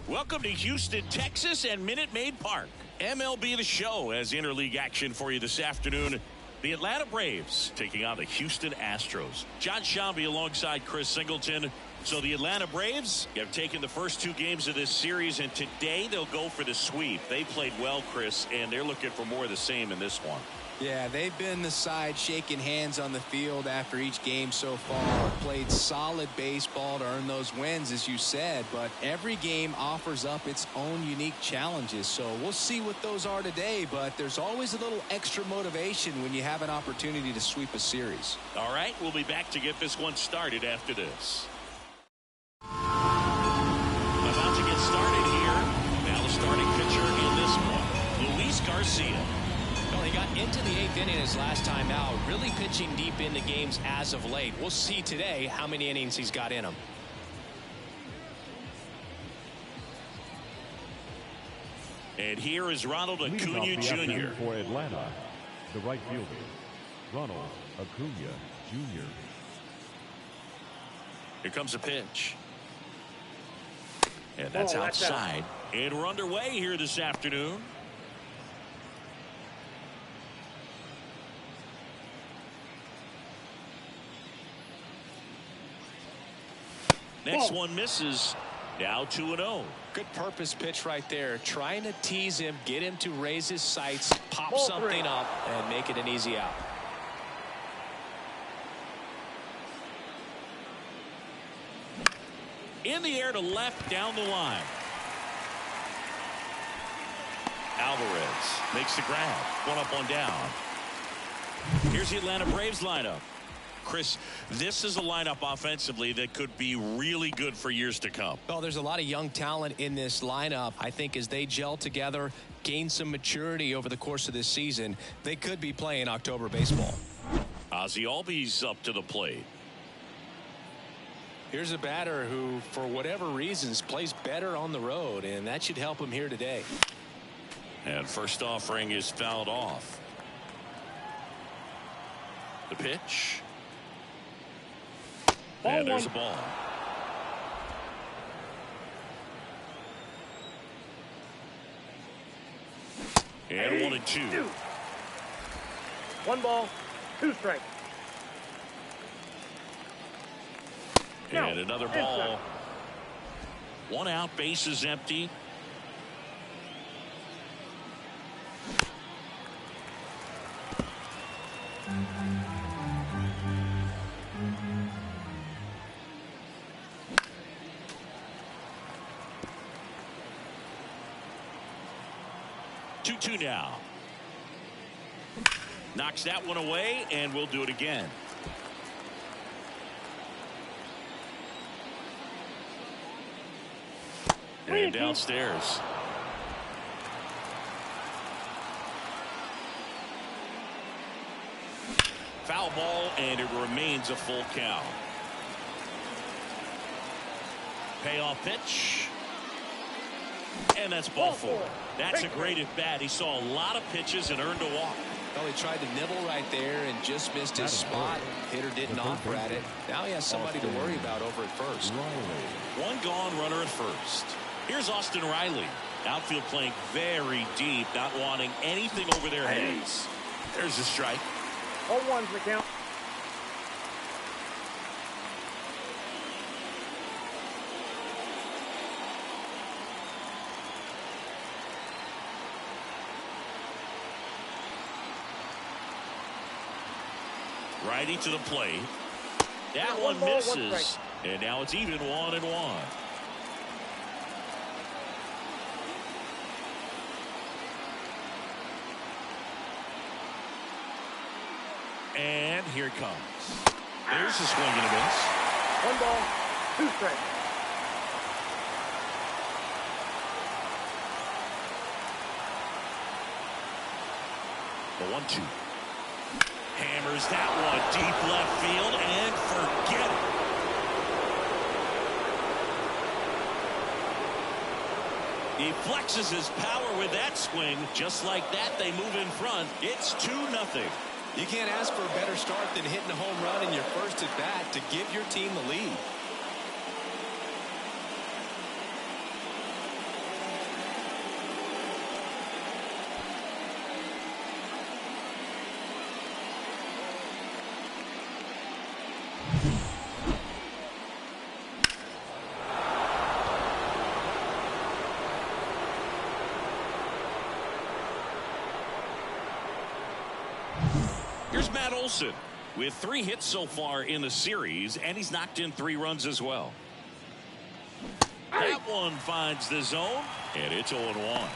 Welcome to Houston, Texas and Minute Maid Park. MLB The Show has interleague action for you this afternoon. The Atlanta Braves taking on the Houston Astros. John Shambi alongside Chris Singleton. So the Atlanta Braves have taken the first two games of this series, and today they'll go for the sweep. They played well, Chris, and they're looking for more of the same in this one. Yeah, they've been the side shaking hands on the field after each game so far. Played solid baseball to earn those wins, as you said, but every game offers up its own unique challenges. So we'll see what those are today, but there's always a little extra motivation when you have an opportunity to sweep a series. All right, we'll be back to get this one started after this. About to get started here. Now the starting pitcher in this one, Luis Garcia. Well, he got into the 8th inning his last time out, really pitching deep into games as of late. We'll see today how many innings he's got in him. And here is Ronald Acuna Jr. For Atlanta, the right fielder, Ronald Acuna Jr. Here comes a pitch. And that's outside. And we're underway here this afternoon. Next one misses. Now 2-0. Good purpose pitch right there. Trying to tease him, get him to raise his sights, pop something up, and make it an easy out. In the air to left, down the line. Alvarez makes the grab. One up, one down. Here's the Atlanta Braves lineup. Chris, this is a lineup offensively that could be really good for years to come. Well, there's a lot of young talent in this lineup. I think as they gel together, gain some maturity over the course of this season, they could be playing October baseball. Ozzie Albies up to the plate. Here's a batter who, for whatever reasons, plays better on the road, and that should help him here today. And first offering is fouled off. The pitch. And there's a ball. And 1-2. 1 ball, 2 strikes. And another ball. 1 out, base is empty. Two now. Knocks that one away, and we'll do it again. And downstairs. Foul ball, and it remains a full count. Payoff pitch. And that's ball 4. That's a great at bat. He saw a lot of pitches and earned a walk. Well, he tried to nibble right there and just missed his spot. Hitter didn't offer at it. Now he has somebody to worry about over at first. One gone, runner at first. Here's Austin Riley. Outfield playing very deep, not wanting anything over their heads. There's a strike. 0-1's the count. Righty to the plate. That one misses. And now it's even 1-1. And here it comes. There's a swing and a miss. 1 ball, 2 strikes. The 1-2. Hammers that one deep left field and forget it. He flexes his power with that swing. Just like that, they move in front. It's 2-0. You can't ask for a better start than hitting a home run in your first at bat to give your team the lead. Here's Matt Olson with 3 hits so far in the series, and he's knocked in 3 runs as well. That one finds the zone, and it's 0-1.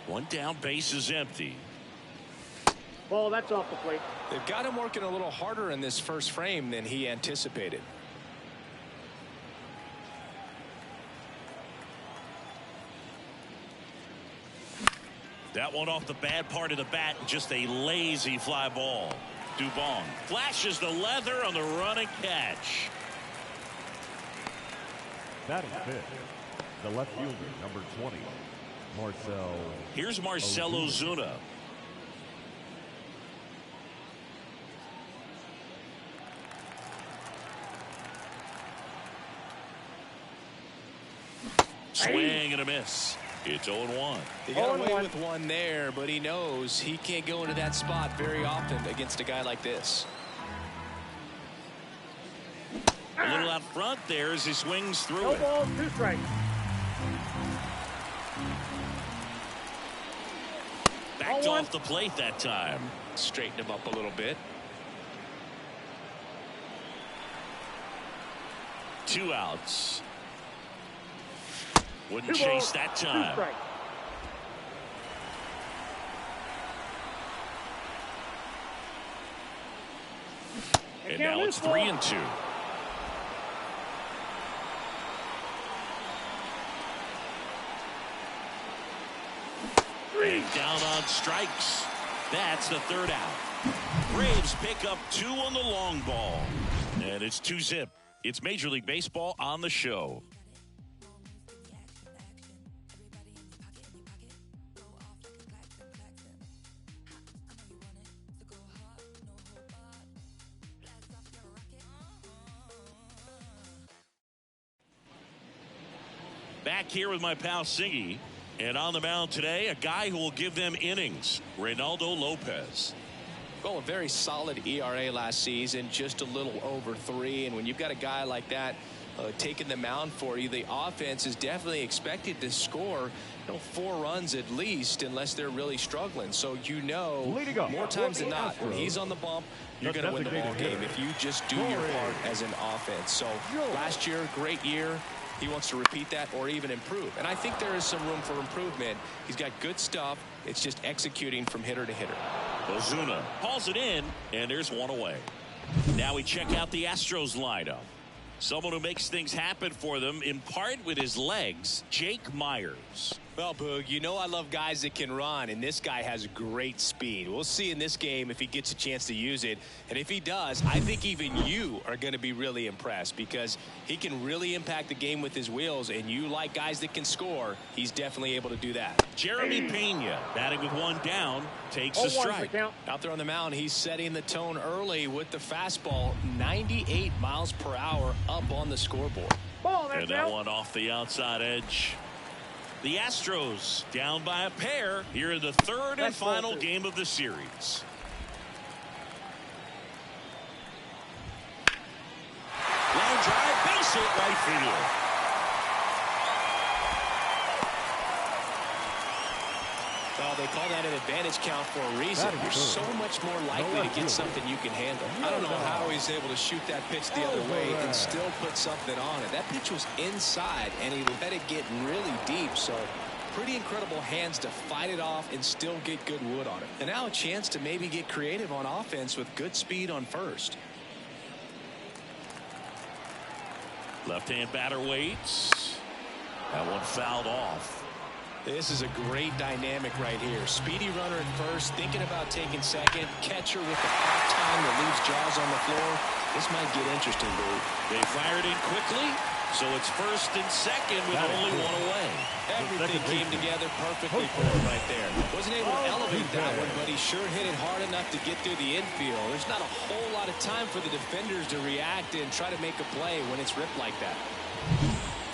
One down, base is empty. Ball, that's off the plate. They've got him working a little harder in this first frame than he anticipated. That one off the bad part of the bat, just a lazy fly ball. Dubon flashes the leather on the running catch. Batting fifth, the left fielder, number 20, Marcell. Here's Marcell Ozuna. Swing and a miss. It's 0-1. He got away with one there, but he knows he can't go into that spot very often against a guy like this. A little out front there as he swings through No it. ball, 2 strikes. Backed off the plate that time. Straighten him up a little bit. 2 outs. Wouldn't 2 chase balls, that 2 time. strikes. And now it's 3-2. And down on strikes. That's the 3rd out. Braves pick up 2 on the long ball. And it's 2-zip. It's Major League Baseball on the show. Back here with my pal Singy. And on the mound today, a guy who will give them innings, Reynaldo Lopez. Well, a very solid ERA last season, just a little over 3. And when you've got a guy like that taking the mound for you, the offense is definitely expected to score 4 runs at least, unless they're really struggling. So more times than not, when he's on the bump, you're going to win the ball game if you just do your part as an offense. So last year, great year. He wants to repeat that or even improve. And I think there is some room for improvement. He's got good stuff. It's just executing from hitter to hitter. Ozuna hauls it in, and there's 1 away. Now we check out the Astros lineup. Someone who makes things happen for them, in part with his legs, Jake Myers. Well, Boog, you know I love guys that can run, and this guy has great speed. We'll see in this game if he gets a chance to use it. And if he does, I think even you are going to be really impressed because he can really impact the game with his wheels, and you like guys that can score. He's definitely able to do that. Jeremy Pena, batting with 1 down, takes a strike. Out there on the mound, he's setting the tone early with the fastball, 98 miles per hour up on the scoreboard. And that one off the outside edge. The Astros down by a pair here in the 3rd and final game of the series. Line drive, base hit, right field. Well, they call that an advantage count for a reason. You're so much more likely to get something you can handle. I don't know how he's able to shoot that pitch the other way and still put something on it. That pitch was inside, and he let it get really deep. So pretty incredible hands to fight it off and still get good wood on it. And now a chance to maybe get creative on offense with good speed on first. Left-hand batter waits. That one fouled off. This is a great dynamic right here. Speedy runner at first, thinking about taking second. Catcher with the pop time that leaves Jaws on the floor. This might get interesting, Lou. They fired in quickly, so it's 1st and 2nd with only 1 away. Everything came together perfectly for him right there. Wasn't able to elevate that one, but he sure hit it hard enough to get through the infield. There's not a whole lot of time for the defenders to react and try to make a play when it's ripped like that.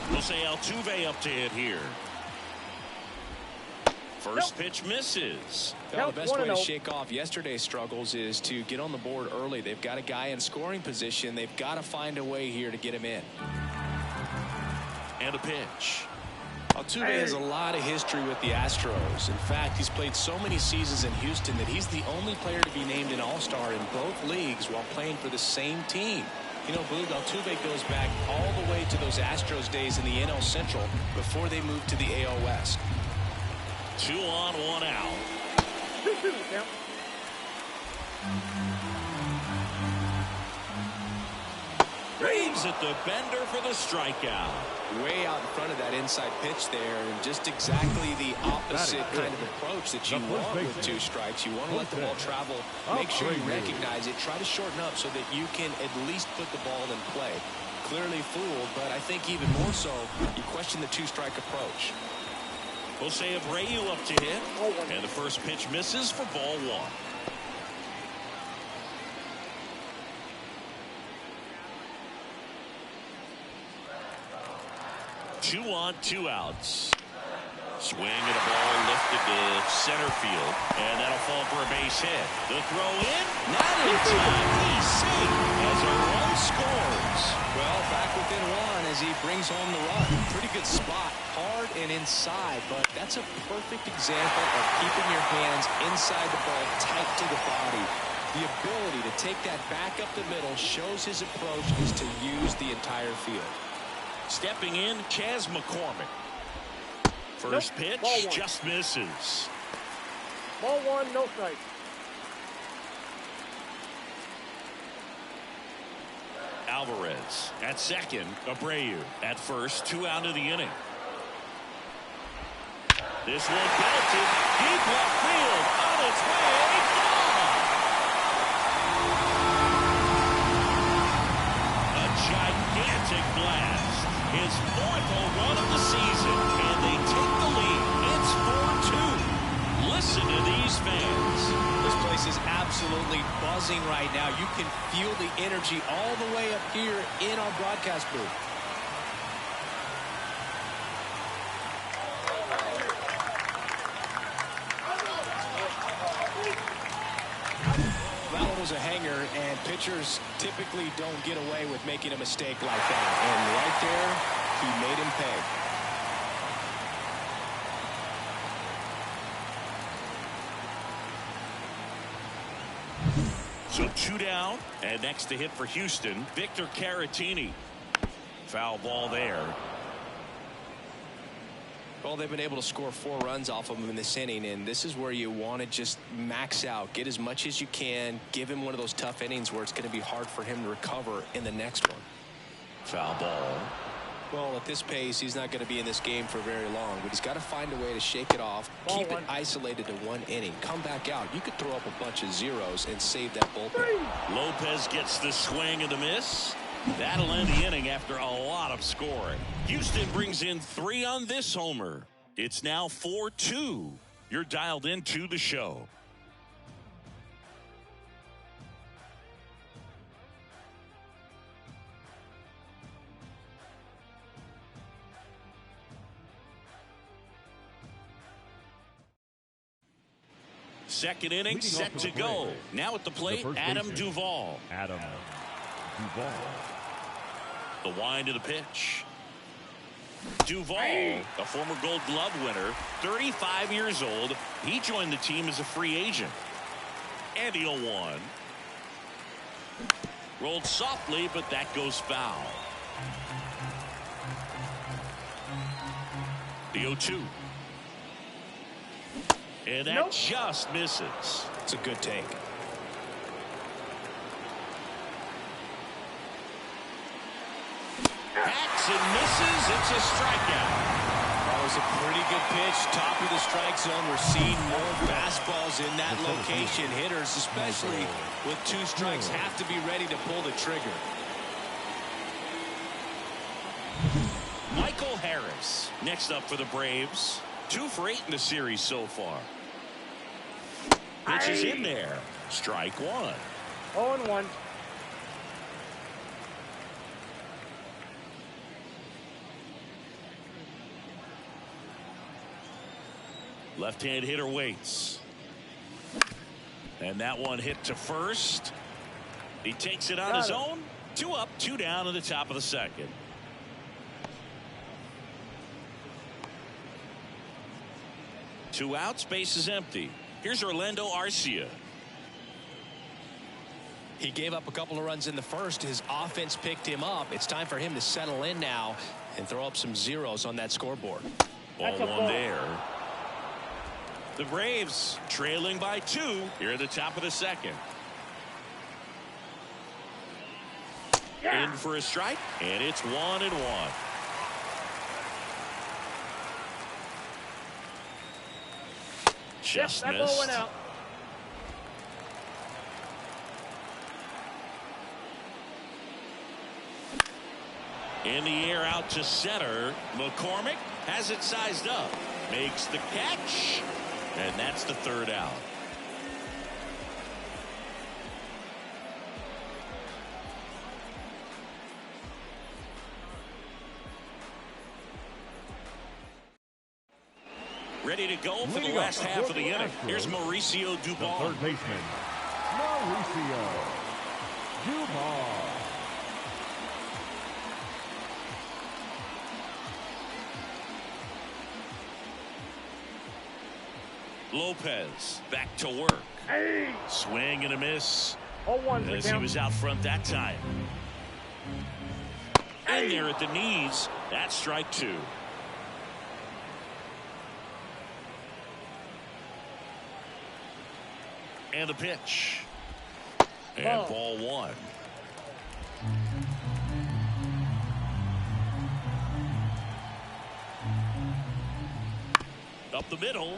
We'll say Altuve up to hit here. First pitch misses. Well, the best way to 1-0. shake off yesterday's struggles is to get on the board early. They've got a guy in scoring position. They've got to find a way here to get him in. And a pitch. Altuve has a lot of history with the Astros. In fact, he's played so many seasons in Houston that he's the only player to be named an All-Star in both leagues while playing for the same team. You know, Boog, Altuve goes back all the way to those Astros days in the NL Central before they moved to the AL West. 2 on, 1 out. 2-2 now. Reads at the bender for the strikeout. Way out in front of that inside pitch there, and just exactly the opposite kind of approach that you want with 2 strikes. You want to let the ball travel, make sure you recognize it, try to shorten up so that you can at least put the ball in play. Clearly fooled, but I think even more so, you question the 2-strike approach. Jose Abreu up to hit, and the first pitch misses for ball 1. 2 on, 2 outs. Swing and a ball lifted to center field, and that'll fall for a base hit. The throw in, not in time. He's safe as a run scores. Well, back within 1 as he brings home the run. Pretty good spot, hard and inside, but that's a perfect example of keeping your hands inside the ball, tight to the body. The ability to take that back up the middle shows his approach is to use the entire field. Stepping in, Chas McCormick. First pitch just misses. Ball 1, no strike. Alvarez at second. Abreu at first. 2 out of the inning. This one belted deep left field. On its way. Gone. A gigantic blast. His 4th home run of the season, and they take the lead. It's 4-2. Listen to these fans. This place is absolutely buzzing right now. You can feel the energy all the way up here in our broadcast booth. That one was a hanger, and pitchers typically don't get away with making a mistake like that. And right there, he made him pay. So 2 down, and next to hit for Houston, Victor Caratini. Foul ball there. Well, they've been able to score 4 runs off of him in this inning, and this is where you want to just max out, get as much as you can, give him one of those tough innings where it's going to be hard for him to recover in the next one. Foul ball. Well, at this pace, he's not going to be in this game for very long, but he's got to find a way to shake it off, keep it isolated to 1 inning, come back out. You could throw up a bunch of zeros and save that bullpen. Lopez gets the swing and the miss. That'll end the inning after a lot of scoring. Houston brings in 3 on this homer. It's now 4-2. You're dialed into the show. Second inning set to go. Now at the plate, Adam Duvall. Adam Duvall. The wind of the pitch. Duvall, a former Gold Glove winner, 35 years old. He joined the team as a free agent. And the 0-1. Rolled softly, but that goes foul. The 0-2. And that just misses. It's a good take. Hacks and misses. It's a strikeout. That was a pretty good pitch. Top of the strike zone. We're seeing more fastballs in that location. Hitters, especially with 2 strikes, have to be ready to pull the trigger. Michael Harris next up for the Braves. 2 for 8 in the series so far. Pitch is in there. Strike 1. 0-1. Left-hand hitter waits. And that one hit to first. He takes it on his own. 2 up, 2 down in the top of the second. Two outs, base is empty. Here's Orlando Arcia. He gave up a couple of runs in the first. His offense picked him up. It's time for him to settle in now and throw up some zeros on that scoreboard. Ball one there. The Braves trailing by 2 here at the top of the second. In for a strike, and it's 1-1. Just that missed. ball went out. In the air out to center. McCormick has it sized up. Makes the catch. And that's the 3rd out. Ready to go for the last half of the inning. Here's Mauricio Dubon. Third baseman, Mauricio Dubon. Lopez back to work. Hey. Swing and a miss. 0-1 As he was out front that time. In there at the knees. That's strike 2. And the pitch. And ball 1. Up the middle.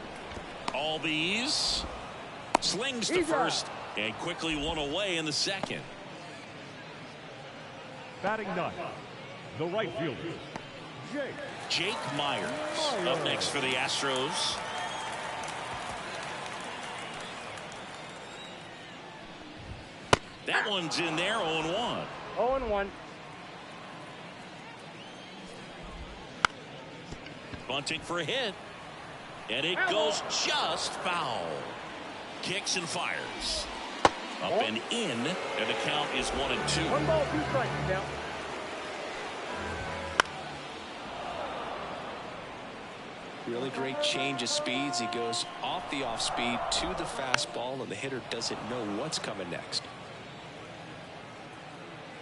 Albies slings to first and quickly one away in the second. Batting ninth, the right fielder, Jake Myers up next for the Astros. That one's in there. 0-1. 0-1. Bunting for a hit. And it goes just foul. Kicks and fires. Up and in. And the count is 1-2. 1 ball, 2 strikes now. Really great change of speeds. He goes off the off speed to the fastball, and the hitter doesn't know what's coming next.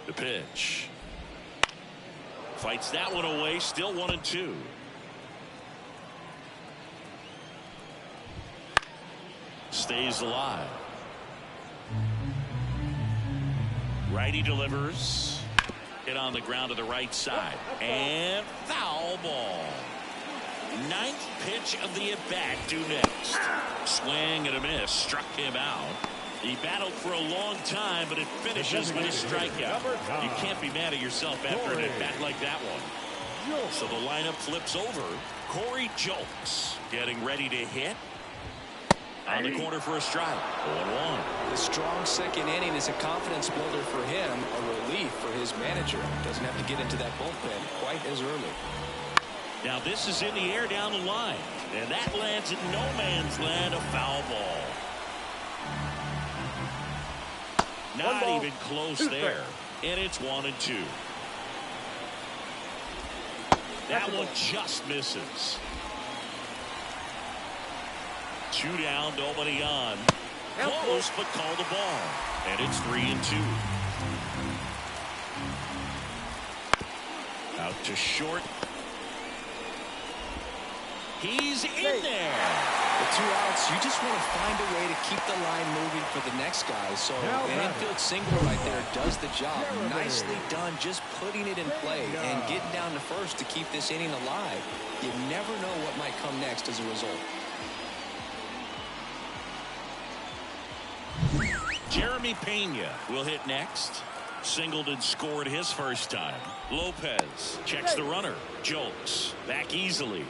The pitch. Fights that one away. Still 1-2. Stays alive. Righty delivers. Hit on the ground to the right side. And foul ball. 9th pitch of the at-bat due next. Swing and a miss. Struck him out. He battled for a long time, but it finishes with a strikeout. You can't be mad at yourself after an at-bat like that one. So the lineup flips over. Corey Julks getting ready to hit. On the corner for a strike. 1-1. The strong second inning is a confidence builder for him, a relief for his manager. Doesn't have to get into that bullpen quite as early. Now this is in the air down the line, and that lands in no man's land, a foul ball. Not even close there, and it's 1-2. That one just misses. 2 down, nobody on. Close, but called a ball. And it's 3-2. Out to short. He's in there. The 2 outs, you just want to find a way to keep the line moving for the next guy. So an infield single right there does the job. Nicely done, just putting it in play and getting down to first to keep this inning alive. You never know what might come next as a result. Jeremy Pena will hit next. Singled and scored his first time. Lopez checks the runner. Julks back easily.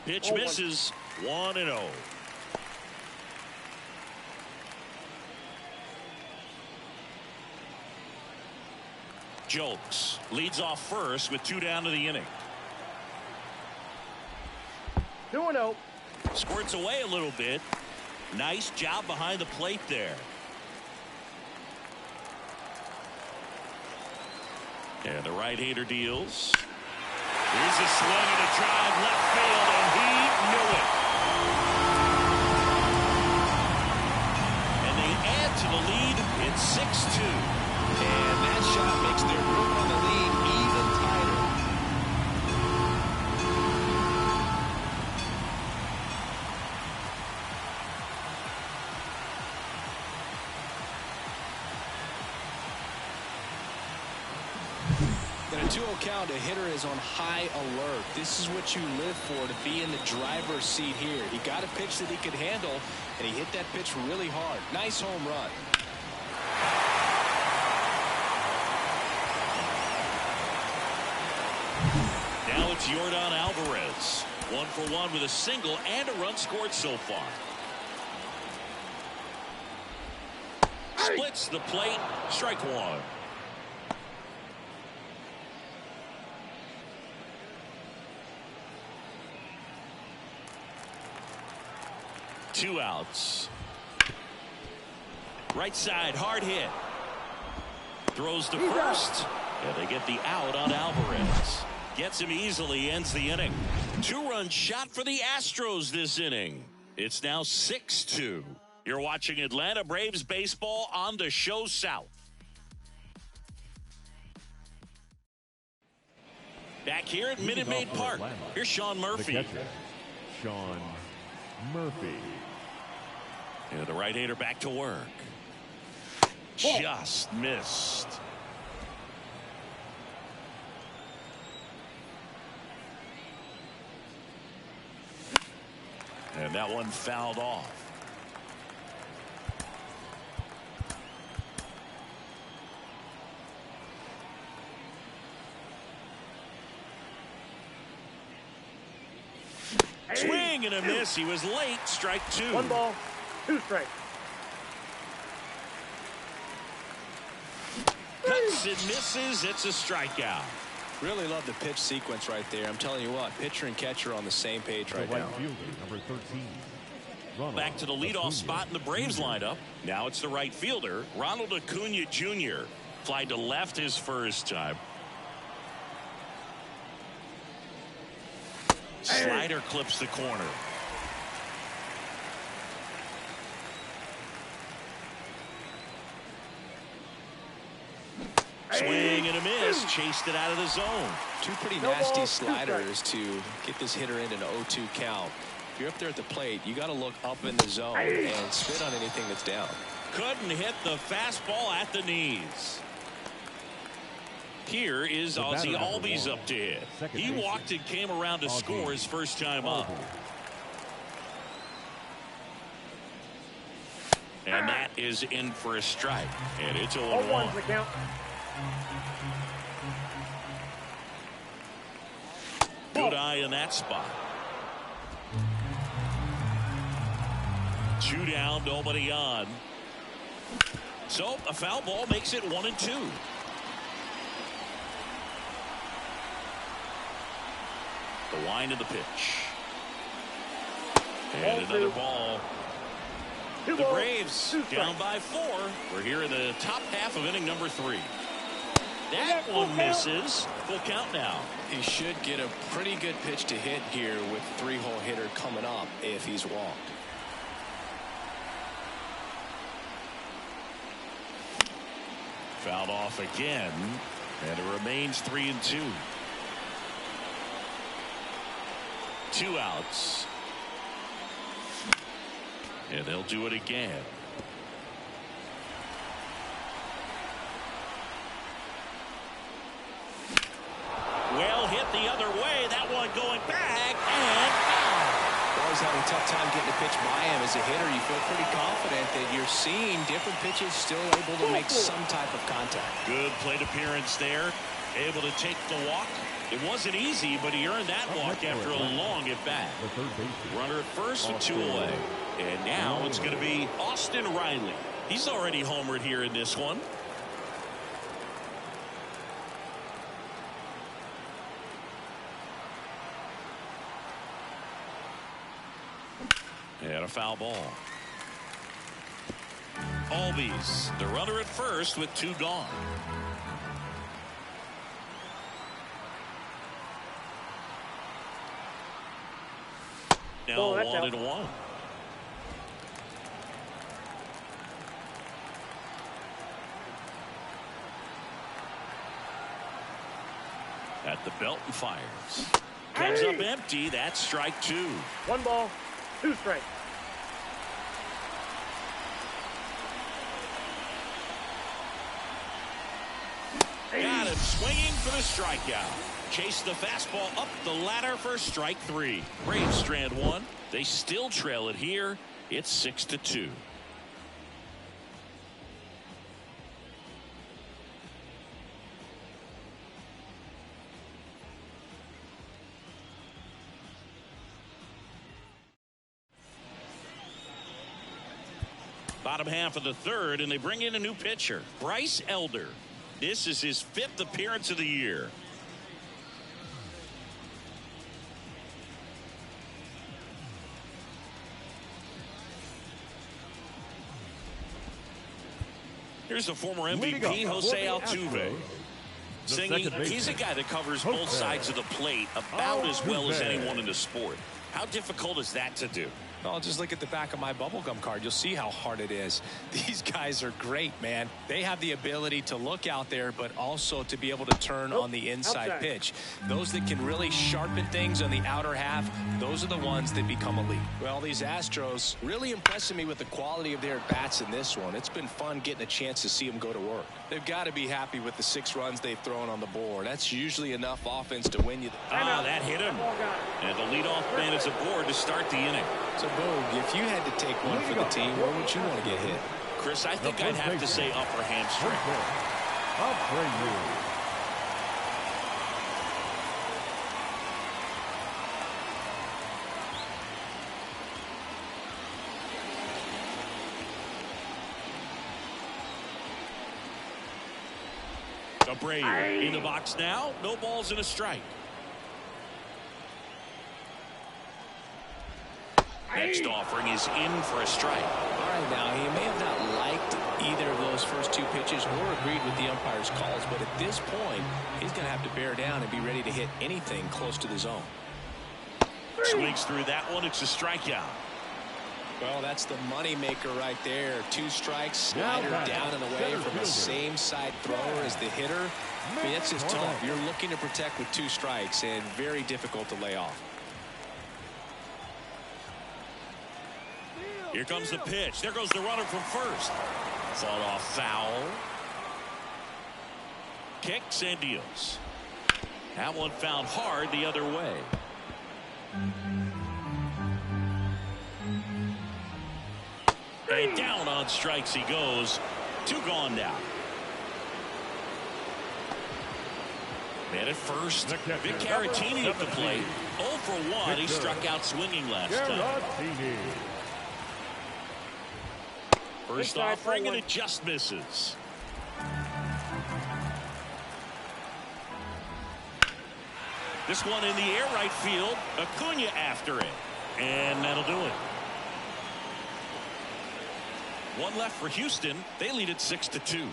Pitch misses. 1-0. Jokes leads off first with 2 down to the inning. 2-0. Squirts away a little bit. Nice job behind the plate there. And the right-hander deals. Here's a swing and a drive left field, and he knew it. And they add to the lead. It's 6-2. And that shot makes their grip on the lead even tighter. In a 2-0 count, a hitter is on high alert. This is what you live for, to be in the driver's seat here. He got a pitch that he could handle, and he hit that pitch really hard. Nice home run. Now it's Yordan Alvarez. 1 for 1 with a single and a run scored so far. Splits the plate. Strike 1. Two outs. Right side, hard hit. Throws to first. And they get the out on Alvarez. Gets him easily, ends the inning. 2-run shot for the Astros this inning. It's now 6-2. You're watching Atlanta Braves baseball on the Show South. Back here at Minute Maid Park, here's Sean Murphy. The catcher, Sean Murphy. And the right-hander back to work. Just missed. And that one fouled off. Swing and a miss. He was late. Strike 2. 1 ball, 2 strikes. Cuts and misses. It's a strikeout. Really love the pitch sequence right there. I'm telling you what, pitcher and catcher on the same page right now. Fielder, number 13. Ronald Back to the leadoff Acuna. spot in the Braves lineup. Now it's the right fielder, Ronald Acuna Jr. Flied to left his first time. Slider clips the corner. Swing and a miss. Chased it out of the zone. Two pretty No nasty ball, 2 sliders to get this hitter into an 0-2 count. If you're up there at the plate, you got to look up in the zone and spit on anything that's down. Couldn't hit the fastball at the knees. Here is Ozzie Albies up to hit. He walked and came around to score his first time up. And that is in for a strike. And it's 0-1. 0-1's the count. Good eye in that spot. 2 down, nobody on. So a foul ball makes it 1-2. The wind of the pitch. And another ball. The Braves down by 4. We're here in the top half of inning number 3. That one misses. Full count now. He should get a pretty good pitch to hit here with 3-hole hitter coming up if he's walked. Fouled off again. And it remains 3-2. 2 outs. And they'll do it again. Well hit the other way. That one going back and out. Always having a tough time getting a pitch by him. As a hitter, you feel pretty confident that you're seeing different pitches still able to make some type of contact. Good plate appearance there. Able to take the walk. It wasn't easy, but he earned that walk after a long at bat. Runner at first with 2 away. And now it's going to be Austin Riley. He's already homered here in this one. And a foul ball. Albies, the runner at first with 2 gone. Now 1-1. At the belt and fires. Comes up empty. That's strike 2. 1 ball, 2 strikes. Got him swinging for the strikeout. Chase the fastball up the ladder for strike 3. Braves strand 1. They still trail it here. It's 6-2. Bottom half of the 3rd, and they bring in a new pitcher, Bryce Elder. This is his 5th appearance of the year. Here's the former MVP, Jose Altuve, singing he's a guy that covers both sides of the plate about as well as anyone in the sport. How difficult is that to do? Well, just look at the back of my bubblegum card. You'll see how hard it is. These guys are great, man. They have the ability to look out there, but also to be able to turn on the inside pitch. Those that can really sharpen things on the outer half, those are the ones that become elite. Well, these Astros really impressing me with the quality of their bats in this one. It's been fun getting a chance to see them go to work. They've got to be happy with the 6 runs they've thrown on the board. That's usually enough offense to win you. That hit him. And the leadoff man is aboard to start the inning. So, Boog, if you had to take one for the team, where would you want to get hit? Chris, I think I'd have to say upper hamstring. Abreu in the box now. No balls and a strike. Next offering is in for a strike. All right, now, he may have not liked either of those first 2 pitches or agreed with the umpire's calls, but at this point, he's going to have to bear down and be ready to hit anything close to the zone. Swings through that one. It's a strikeout. Well, that's the money maker right there. 2 strikes, slider down and away from the same side thrower as the hitter. I mean, that's just tough. You're looking to protect with 2 strikes and very difficult to lay off. Here comes the pitch. There goes the runner from first. Fought off foul. Kicks and deals. That one found hard the other way. And down on strikes he goes. 2 gone now. Man at first. Vic Caratini at the plate. 0 for 1. He struck out swinging last time. First offering, and it just misses. This one in the air right field. Acuna after it. And that'll do it. 1 left for Houston. They lead it 6-2.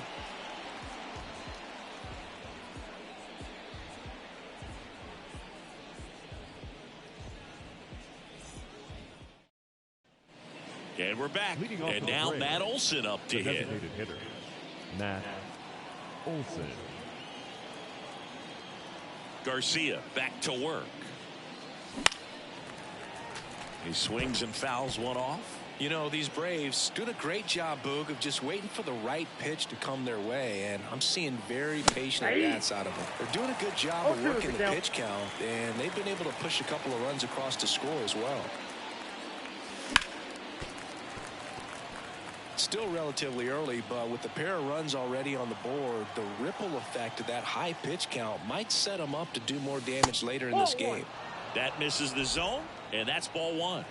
And we're back. And now Matt Olson up to hit. Hitter, Matt Olson. Garcia back to work. He swings and fouls one off. You know, these Braves doing a great job, Boog, of just waiting for the right pitch to come their way, and I'm seeing very patient at-bats out of them. They're doing a good job of working the pitch count, and they've been able to push a couple of runs across to score as well. Still relatively early, but with the pair of runs already on the board, the ripple effect of that high pitch count might set them up to do more damage later in this game. That misses the zone, and that's ball 1.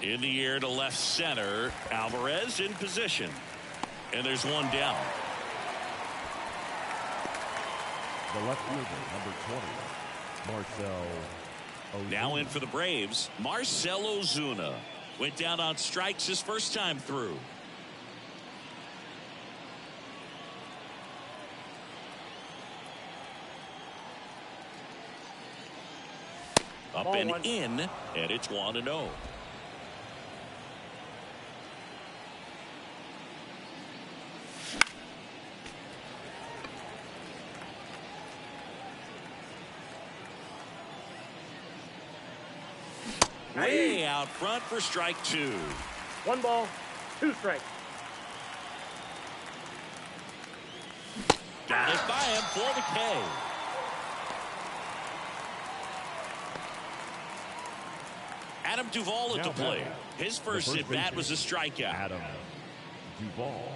In the air to left center. Alvarez in position. And there's 1 down. The left fielder, number 20, Now in for the Braves, Marcell Ozuna. Went down on strikes his first time through. Up and in, and it's 1-0. Way out front for strike 2. 1 ball, 2 strikes. Got it by him for the K. Adam Duvall at the plate. His first at bat was a strikeout. Adam Duvall.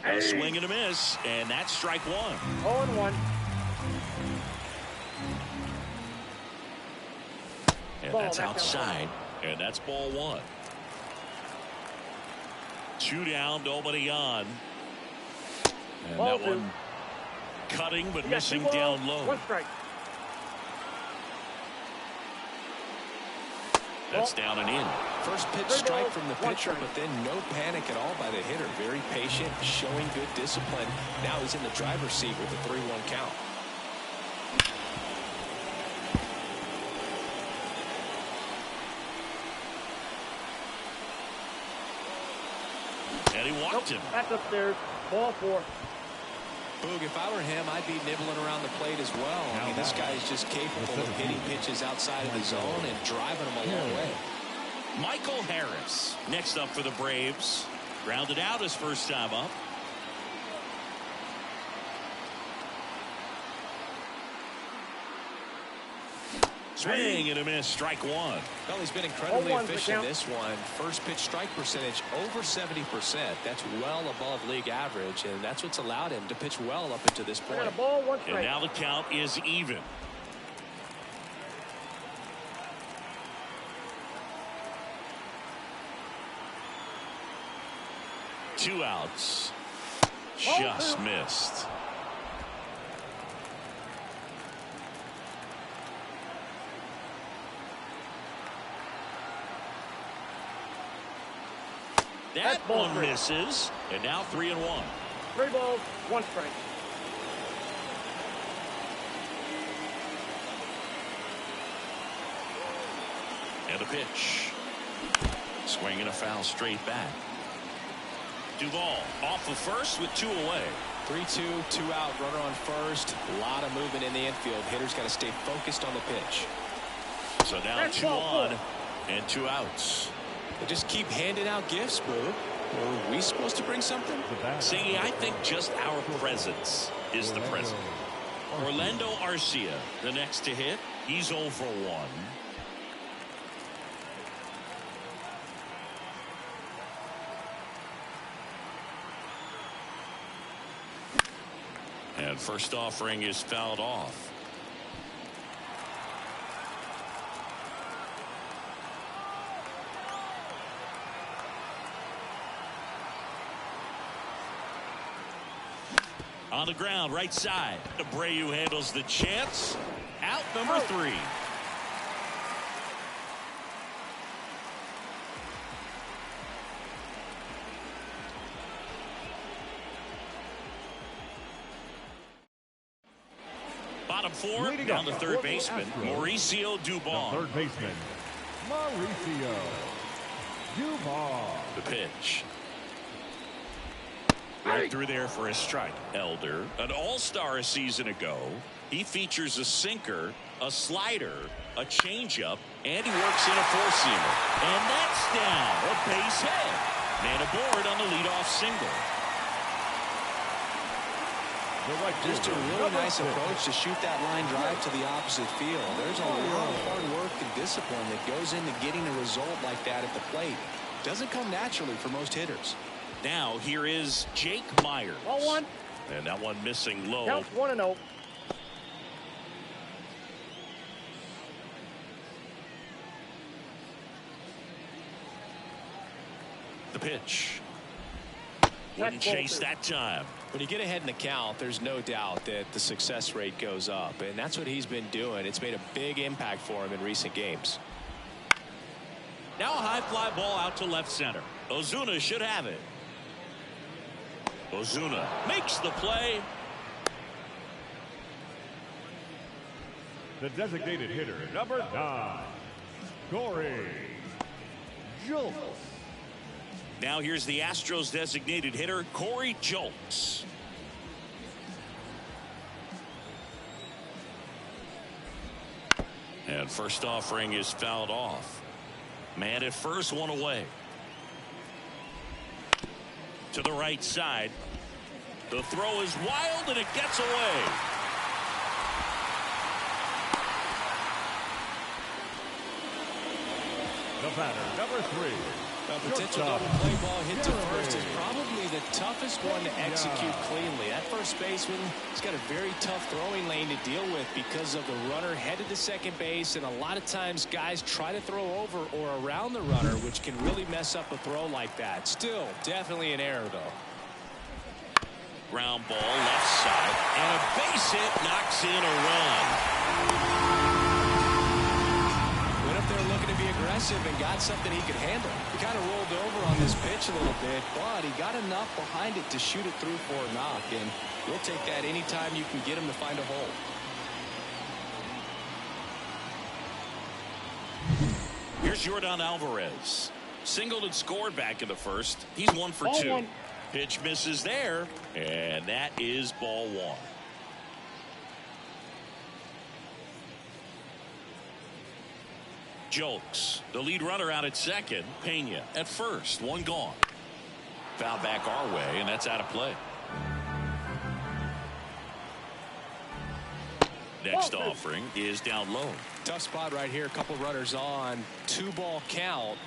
A swing and a miss, and that's strike 1. 0-1. And that's outside, and that's ball 1. 2 down, nobody on. And Ball that 2. one cutting but You got 2 missing balls, down low. 1 strike. That's down and in. First pitch strike from the pitcher, but then no panic at all by the hitter. Very patient, showing good discipline. Now he's in the driver's seat with a 3-1 count. And he walked him. That's upstairs. Ball 4. Boog, if I were him, I'd be nibbling around the plate as well. I mean, this guy is just capable of hitting pitches outside of the zone and driving them a long way. Michael Harris next up for the Braves. Grounded out his first time up. Swing and a miss, strike 1. Well, he's been incredibly efficient this one. First pitch strike percentage over 70%. That's well above league average, and that's what's allowed him to pitch well up until this point. Got a ball, 1 strike. And now the count is even. Two outs. Just missed. That one misses, and now 3-1. 3 balls, 1 strike. And a pitch. Swing and a foul straight back. Duvall off of first with 2 away. 3-2, 2 out, runner on first. A lot of movement in the infield. Hitter's got to stay focused on the pitch. So now 2 on and 2 outs. They just keep handing out gifts, Boo. Were we supposed to bring something? See, I think just our presence is the present. Orlando Arcia, the next to hit. He's 0 for 1. And first offering is fouled off. On the ground, right side. Abreu handles the chance. Out number 3. Bottom 4, down the third baseman, Mauricio Dubon. Third baseman, Mauricio Dubon. The pitch. Right through there for a strike. Elder, an all-star a season ago. He features a sinker, a slider, a changeup, and he works in a four-seamer. And that's down. A base hit. Man aboard on the leadoff single. Just a really nice approach to shoot that line drive to the opposite field. There's a lot of hard work and discipline that goes into getting a result like that at the plate. Doesn't come naturally for most hitters. Now here is Jake Myers. Ball 1. And that one missing low. Counts 1-0. The pitch. Wouldn't chase that time. When you get ahead in the count, there's no doubt that the success rate goes up, and that's what he's been doing. It's made a big impact for him in recent games. Now a high fly ball out to left center. Ozuna should have it. Ozuna makes the play. The designated hitter, number 9, Corey Julks. Now here's the Astros designated hitter, Corey Julks. And first offering is fouled off. Man at first, one away. To the right side. The throw is wild and it gets away. The batter, number 3. A potential double play ball hit to first is probably the toughest one to execute cleanly. That first baseman has got a very tough throwing lane to deal with because of the runner headed to second base, and a lot of times guys try to throw over or around the runner, which can really mess up a throw like that. Still, definitely an error, though. Ground ball left side, and a base hit knocks in a run. Looking to be aggressive and got something he could handle. He kind of rolled over on this pitch a little bit, but he got enough behind it to shoot it through for a knock, and we'll take that anytime you can get him to find a hole. Here's Yordan Alvarez. Singled and scored back in the first. He's 1 for 2. Pitch misses there, and that is ball 1. Julks, the lead runner out at second. Pena at first, 1 gone. Foul back our way, and that's out of play. Next offering is down low. Tough spot right here. A couple runners on. 2-ball count.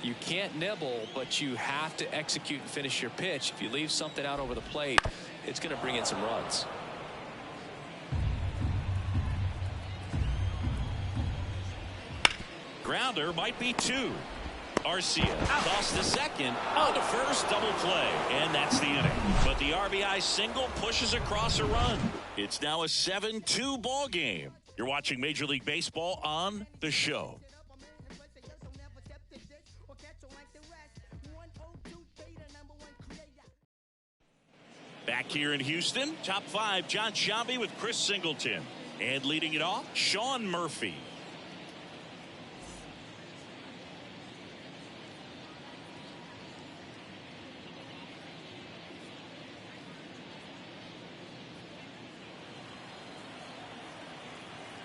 You can't nibble, but you have to execute and finish your pitch. If you leave something out over the plate, it's going to bring in some runs. Grounder might be 2. Arcia tossed to second, on to first, double play, and that's the inning. But the RBI single pushes across a run. It's now a 7-2 ball game. You're watching Major League Baseball on The Show. Back here in Houston, top 5, John Sciambi with Chris Singleton. And leading it off, Sean Murphy.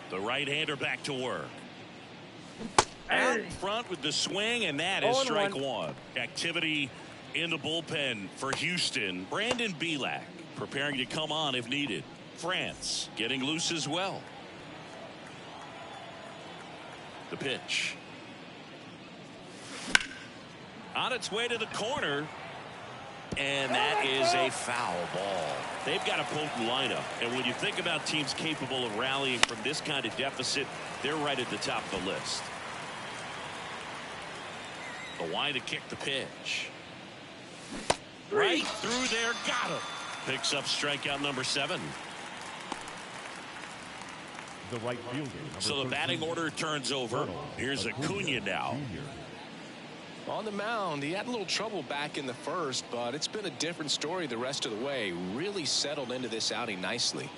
The right-hander back to work. Out in front with the swing, and that is strike 1. Activity in the bullpen for Houston. Brandon Bielak preparing to come on if needed. France getting loose as well. The pitch. On its way to the corner. And that is a foul ball. They've got a potent lineup. And when you think about teams capable of rallying from this kind of deficit, they're right at the top of the list. The line to kick the pitch. Right through there. Got him. Picks up strikeout number 7. The right fielder. So the batting order turns over. Here's Acuna now. On the mound, he had a little trouble back in the first, but it's been a different story the rest of the way. Really settled into this outing nicely.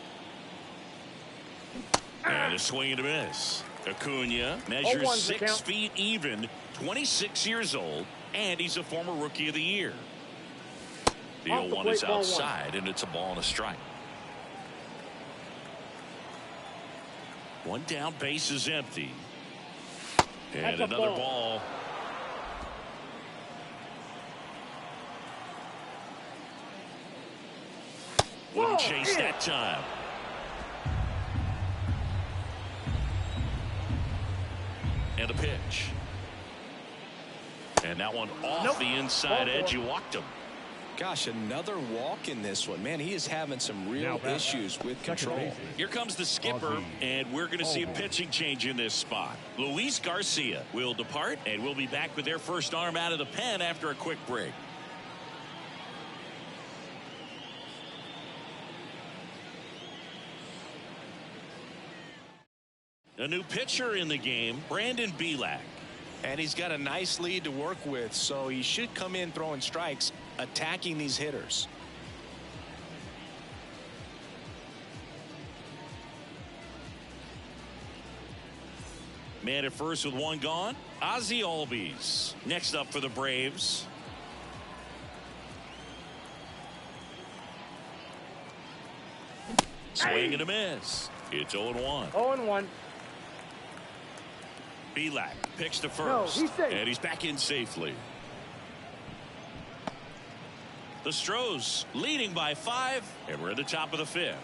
And a swing and a miss. Acuna measures 6 feet even, 26 years old, and he's a former Rookie of the Year. The 0-1 is outside, and it's a ball and a strike. 1 down, base is empty. And another ball. Wouldn't chase that time. And a pitch. And that one off the inside edge. You walked him. Gosh, another walk in this one. Man, he is having some real issues with control. Here comes the skipper, and we're going to see a pitching change in this spot. Luis Garcia will depart, and we'll be back with their first arm out of the pen after a quick break. A new pitcher in the game, Brandon Belak. And he's got a nice lead to work with, so he should come in throwing strikes, attacking these hitters. Man at first with one gone. Ozzie Albies next up for the Braves. Swing and a miss. It's 0-1. 0-1. Belak picks to first. No, he's safe. And he's back in safely. The Stros leading by 5, and we're at the top of the 5th.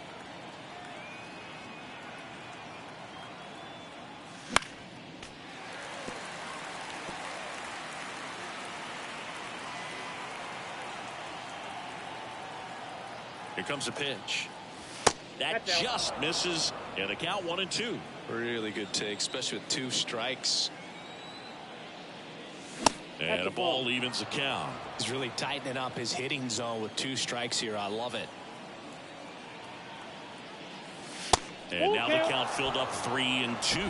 Here comes a pitch. That just misses, and the count 1-2. Really good take, especially with 2 strikes. And a ball evens the count. He's really tightening up his hitting zone with 2 strikes here. I love it. And now the count filled up 3-2.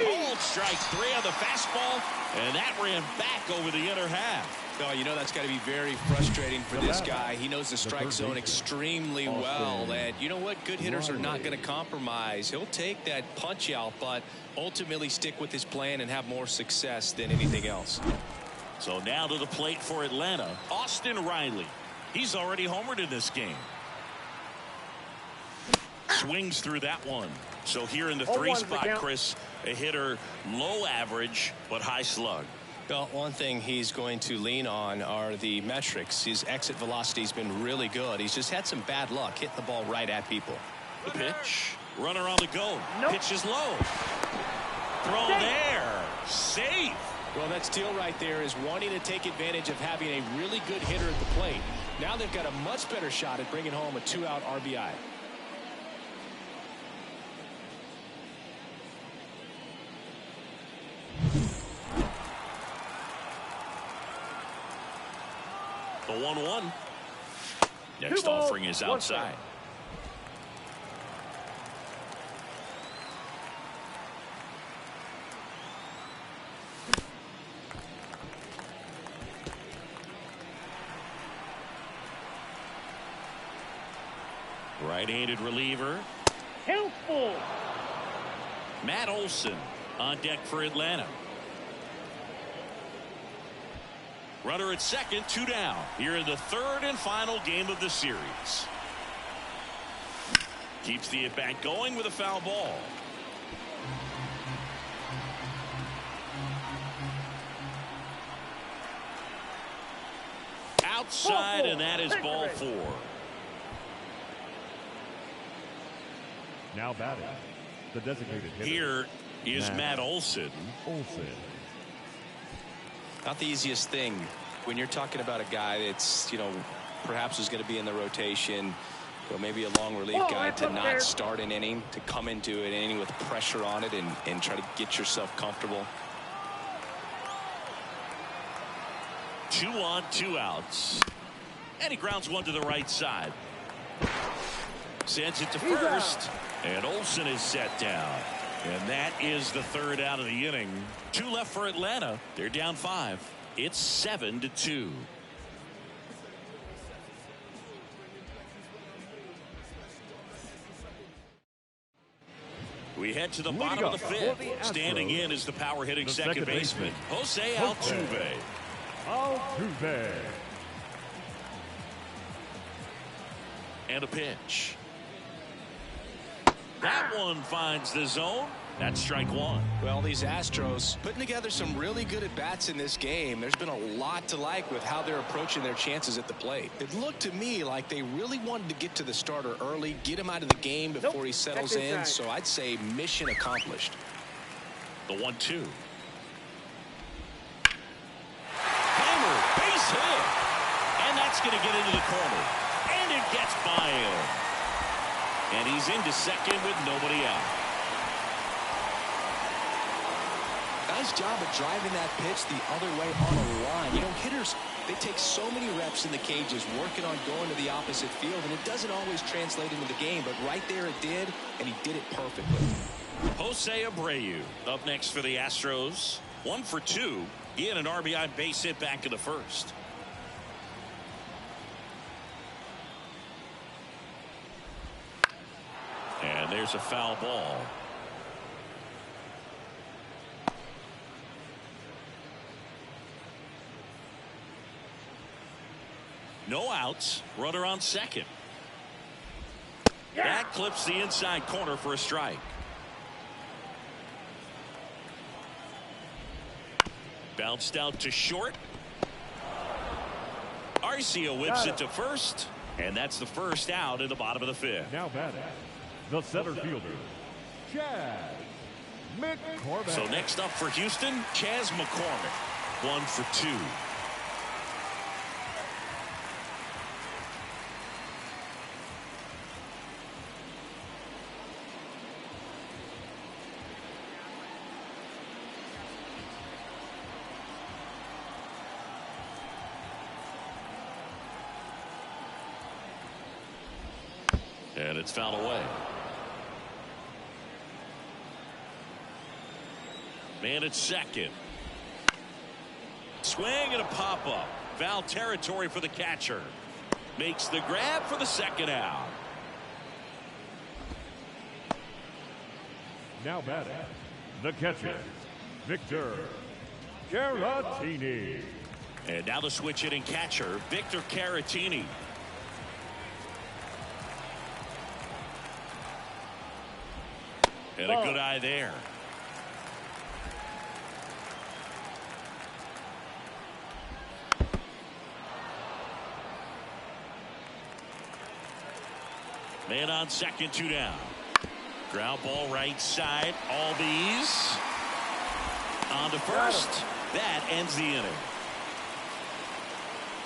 Called strike 3 on the fastball, and that ran back over the inner half. Oh, you know that's got to be very frustrating for this guy. He knows the strike zone extremely well, and you know what? Good hitters are not going to compromise. He'll take that punch out, but ultimately stick with his plan and have more success than anything else. So now to the plate for Atlanta, Austin Riley. He's already homered in this game. Swings through that one. So here in the 3 spot, Chris, a hitter low average but high slug. Well, one thing he's going to lean on are the metrics. His exit velocity has been really good. He's just had some bad luck hitting the ball right at people. The pitch. Runner on the go. Nope. Pitch is low. Throw there. Safe. Well, that steal right there is wanting to take advantage of having a really good hitter at the plate. Now they've got a much better shot at bringing home a 2-out RBI. The 1-1. Next offering is outside. Right-handed reliever. Helpful. Matt Olson on deck for Atlanta. Runner at second, 2 down. Here in the 3rd and final game of the series. Keeps the at-bat going with a foul ball. Outside, and that is ball 4. Now batting, the designated hitter. Here is Matt Olson. Not the easiest thing when you're talking about a guy that's, you know, perhaps is going to be in the rotation, or maybe a long relief guy, to not start an inning, to come into an inning with pressure on it and try to get yourself comfortable. 2 on, 2 outs. And he grounds one to the right side. Sends it to first. And Olson is set down. And that is the 3rd out of the inning. 2 left for Atlanta. They're down 5. It's 7-2. We head to the bottom of the 5th. Standing in is the power hitting second baseman, Jose Altuve. And a pitch. That one finds the zone. That's strike 1. Well, these Astros putting together some really good at-bats in this game. There's been a lot to like with how they're approaching their chances at the plate. It looked to me like they really wanted to get to the starter early, get him out of the game before he settles in. So I'd say mission accomplished. The 1-2. Hammer, base hit. And that's going to get into the corner. And it gets by him. And he's into second with nobody out. Nice job of driving that pitch the other way on a line. You know, hitters They take so many reps in the cages working on going to the opposite field, and it doesn't always translate into the game, but right there it did, and he did it perfectly. Jose Abreu up next for the Astros. 1 for 2. He had an RBI base hit back in the first. And there's a foul ball. No outs. Runner on second. That clips the inside corner for a strike. Bounced out to short. Arcia whips it to first. And that's the first out in the bottom of the fifth. Now batting, the center fielder, Chaz McCormick. So next up for Houston, Chaz McCormick. 1 for 2. And it's fouled away. Man at second. Swing and a pop-up. Foul territory for the catcher. Makes the grab for the second out. Now batting, the catcher, Victor Caratini. And now the switch hitting catcher, Victor Caratini. And a good eye there. Man on second, 2 down. Ground ball right side. Albies on to first. That ends the inning.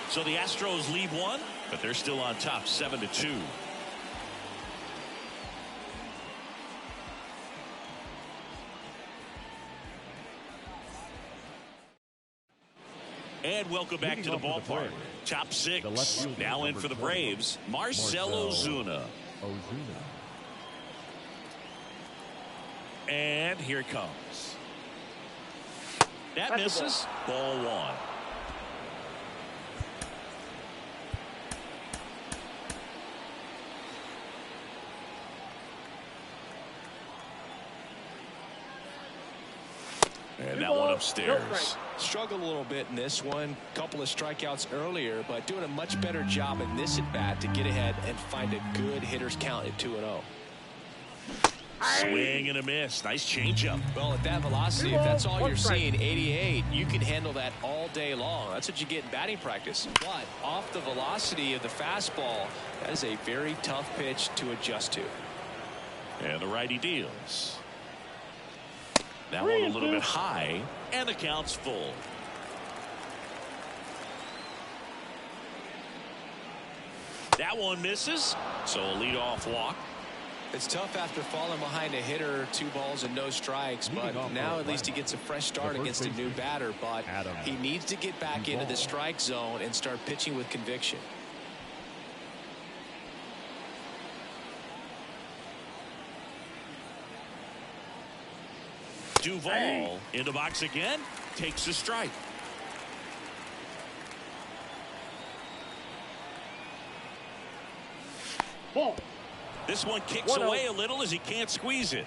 So the Astros lead 1, but they're still on top 7-2. And welcome back to the ballpark. Top 6 now in for the Braves. Marcell Ozuna. And here it comes. That misses. Ball 1. And that one upstairs. Struggled a little bit in this one. Couple of strikeouts earlier, but doing a much better job in this at bat to get ahead and find a good hitter's count at 2-0. Swing and a miss. Nice changeup. Well, at that velocity, if that's all you're seeing, 88, you can handle that all day long. That's what you get in batting practice. But off the velocity of the fastball, that is a very tough pitch to adjust to. And the righty deals. That one a little bit high, and the count's full. That one misses, so a leadoff walk. It's tough after falling behind a hitter, 2 balls and no strikes, but now at least he gets a fresh start against a new batter, but he needs to get back into the strike zone and start pitching with conviction. Duvall in the box again, takes a strike. Ball. This one kicks away a little as he can't squeeze it.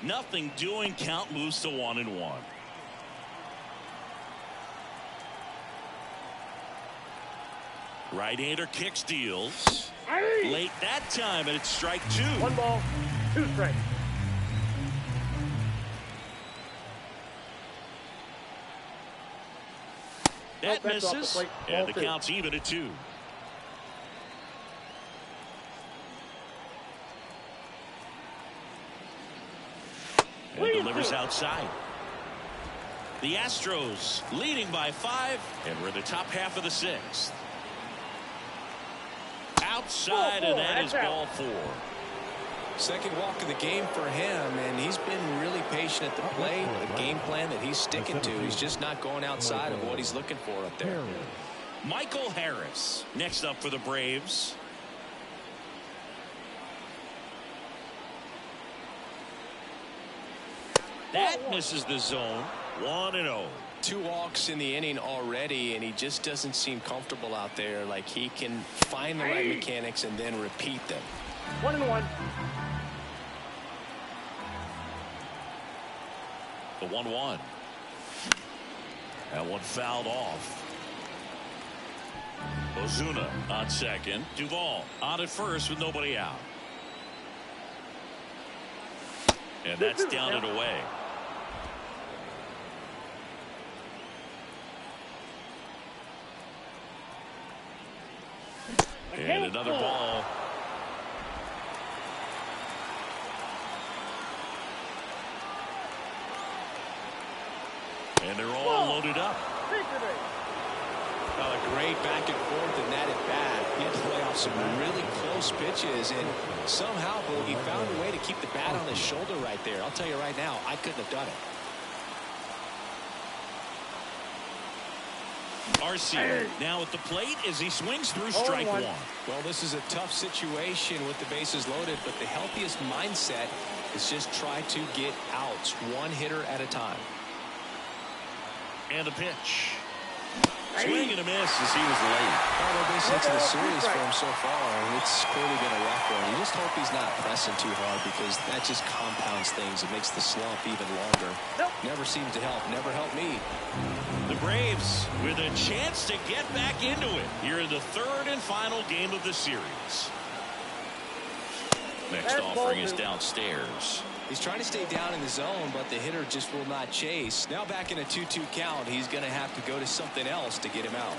Nothing doing. Count moves to 1-1. Right-hander kicks, deals. Late that time, and it's strike 2. 1 ball, 2 strikes. That misses, and the count's even at 2. And delivers outside. The Astros leading by 5, and we're in the top half of the 6th. Outside, and that is ball 4. Second walk of the game for him, and he's been really patient. position at the plate, a game plan that he's sticking to. He's just not going outside of what he's looking for up there. Michael Harris next up for the Braves. That misses the zone. 1-0. 2 walks in the inning already, and he just doesn't seem comfortable out there. Like he can find the right mechanics and then repeat them. 1-1. The 1-1. That one fouled off. Ozuna on second. Duvall on at first with nobody out. And that's down and away. And another ball. And they're all loaded up. Well, a great back and forth in that at bat. He had to play off some really close pitches, and somehow he found a way to keep the bat on his shoulder right there. I'll tell you right now, I couldn't have done it. Arcia now at the plate as he swings through strike one. Well, this is a tough situation with the bases loaded, but the healthiest mindset is just try to get outs, one hitter at a time. And a pitch. Swing and a miss as he was late. Well, they're basically to the series for him so far, and it's clearly been a rough one. You just hope he's not pressing too hard, because that just compounds things. It makes the slump even longer. Never seems to help. Never helped me. The Braves with a chance to get back into it here in the third and final game of the series. Next offering is downstairs. He's trying to stay down in the zone, but the hitter just will not chase. Now back in a 2-2 count, he's going to have to go to something else to get him out.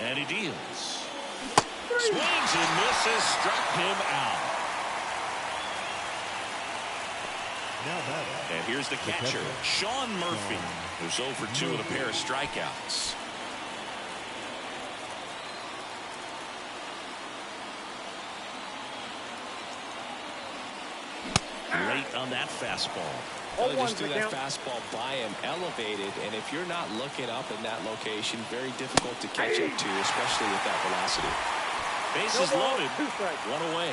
And he deals. Swings and misses, struck him out. And here's the catcher, Sean Murphy, who's 0 for 2 with a pair of strikeouts. Late on that fastball. They just threw that fastball by him, elevated, and if you're not looking up in that location, very difficult to catch up to, especially with that velocity. Bases loaded, 1 away.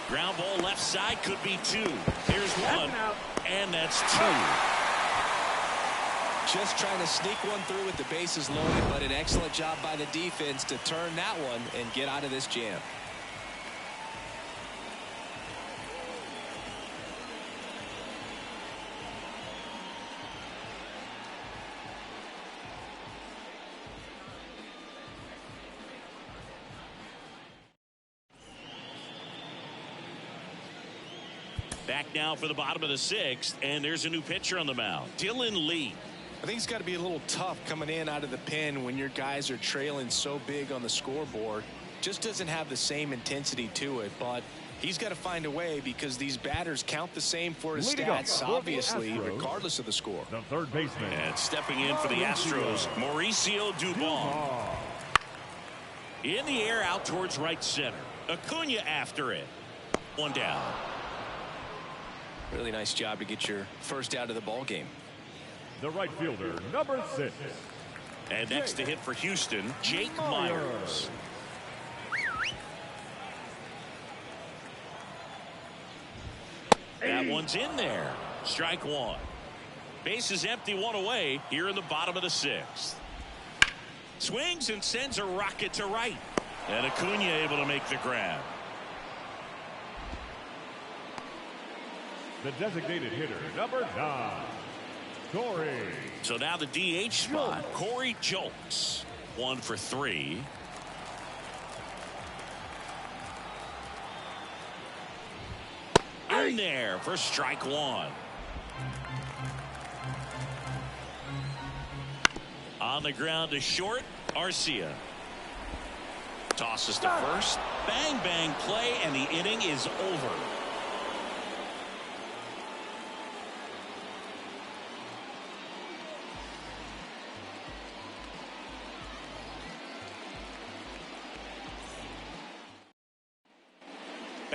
Ground ball left side, could be 2. Here's 1, and that's 2. Just trying to sneak one through with the bases loaded, but an excellent job by the defense to turn that one and get out of this jam. Back now for the bottom of the 6th, and there's a new pitcher on the mound, Dylan Lee. I think it's got to be a little tough coming in out of the pen when your guys are trailing so big on the scoreboard. Just doesn't have the same intensity to it, but he's got to find a way, because these batters count the same for his stats, obviously, regardless of the score. The third baseman. And stepping in for the Astros, Mauricio Dubon. In the air out towards right center. Acuna after it. 1 down. Really nice job to get your first out of the ball game. The right fielder, number 6. And next to hit for Houston, Jake Myers. That one's in there. Strike 1. Base is empty, 1 away here in the bottom of the 6th. Swings and sends a rocket to right. And Acuna able to make the grab. The designated hitter, number 9. Corey. So now the DH spot, Corey Julks. 1 for 3. In there for strike 1. On the ground to short, Arcia. Tosses to first. Bang, bang play, and the inning is over.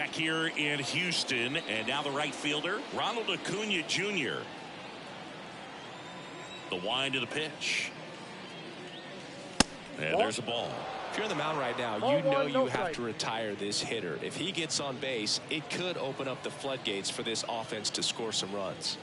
Back here in Houston, and now the right fielder, Ronald Acuna Jr. The wind of the pitch. And there's a ball. If you're on the mound right now, you know you have to retire this hitter. If he gets on base, it could open up the floodgates for this offense to score some runs.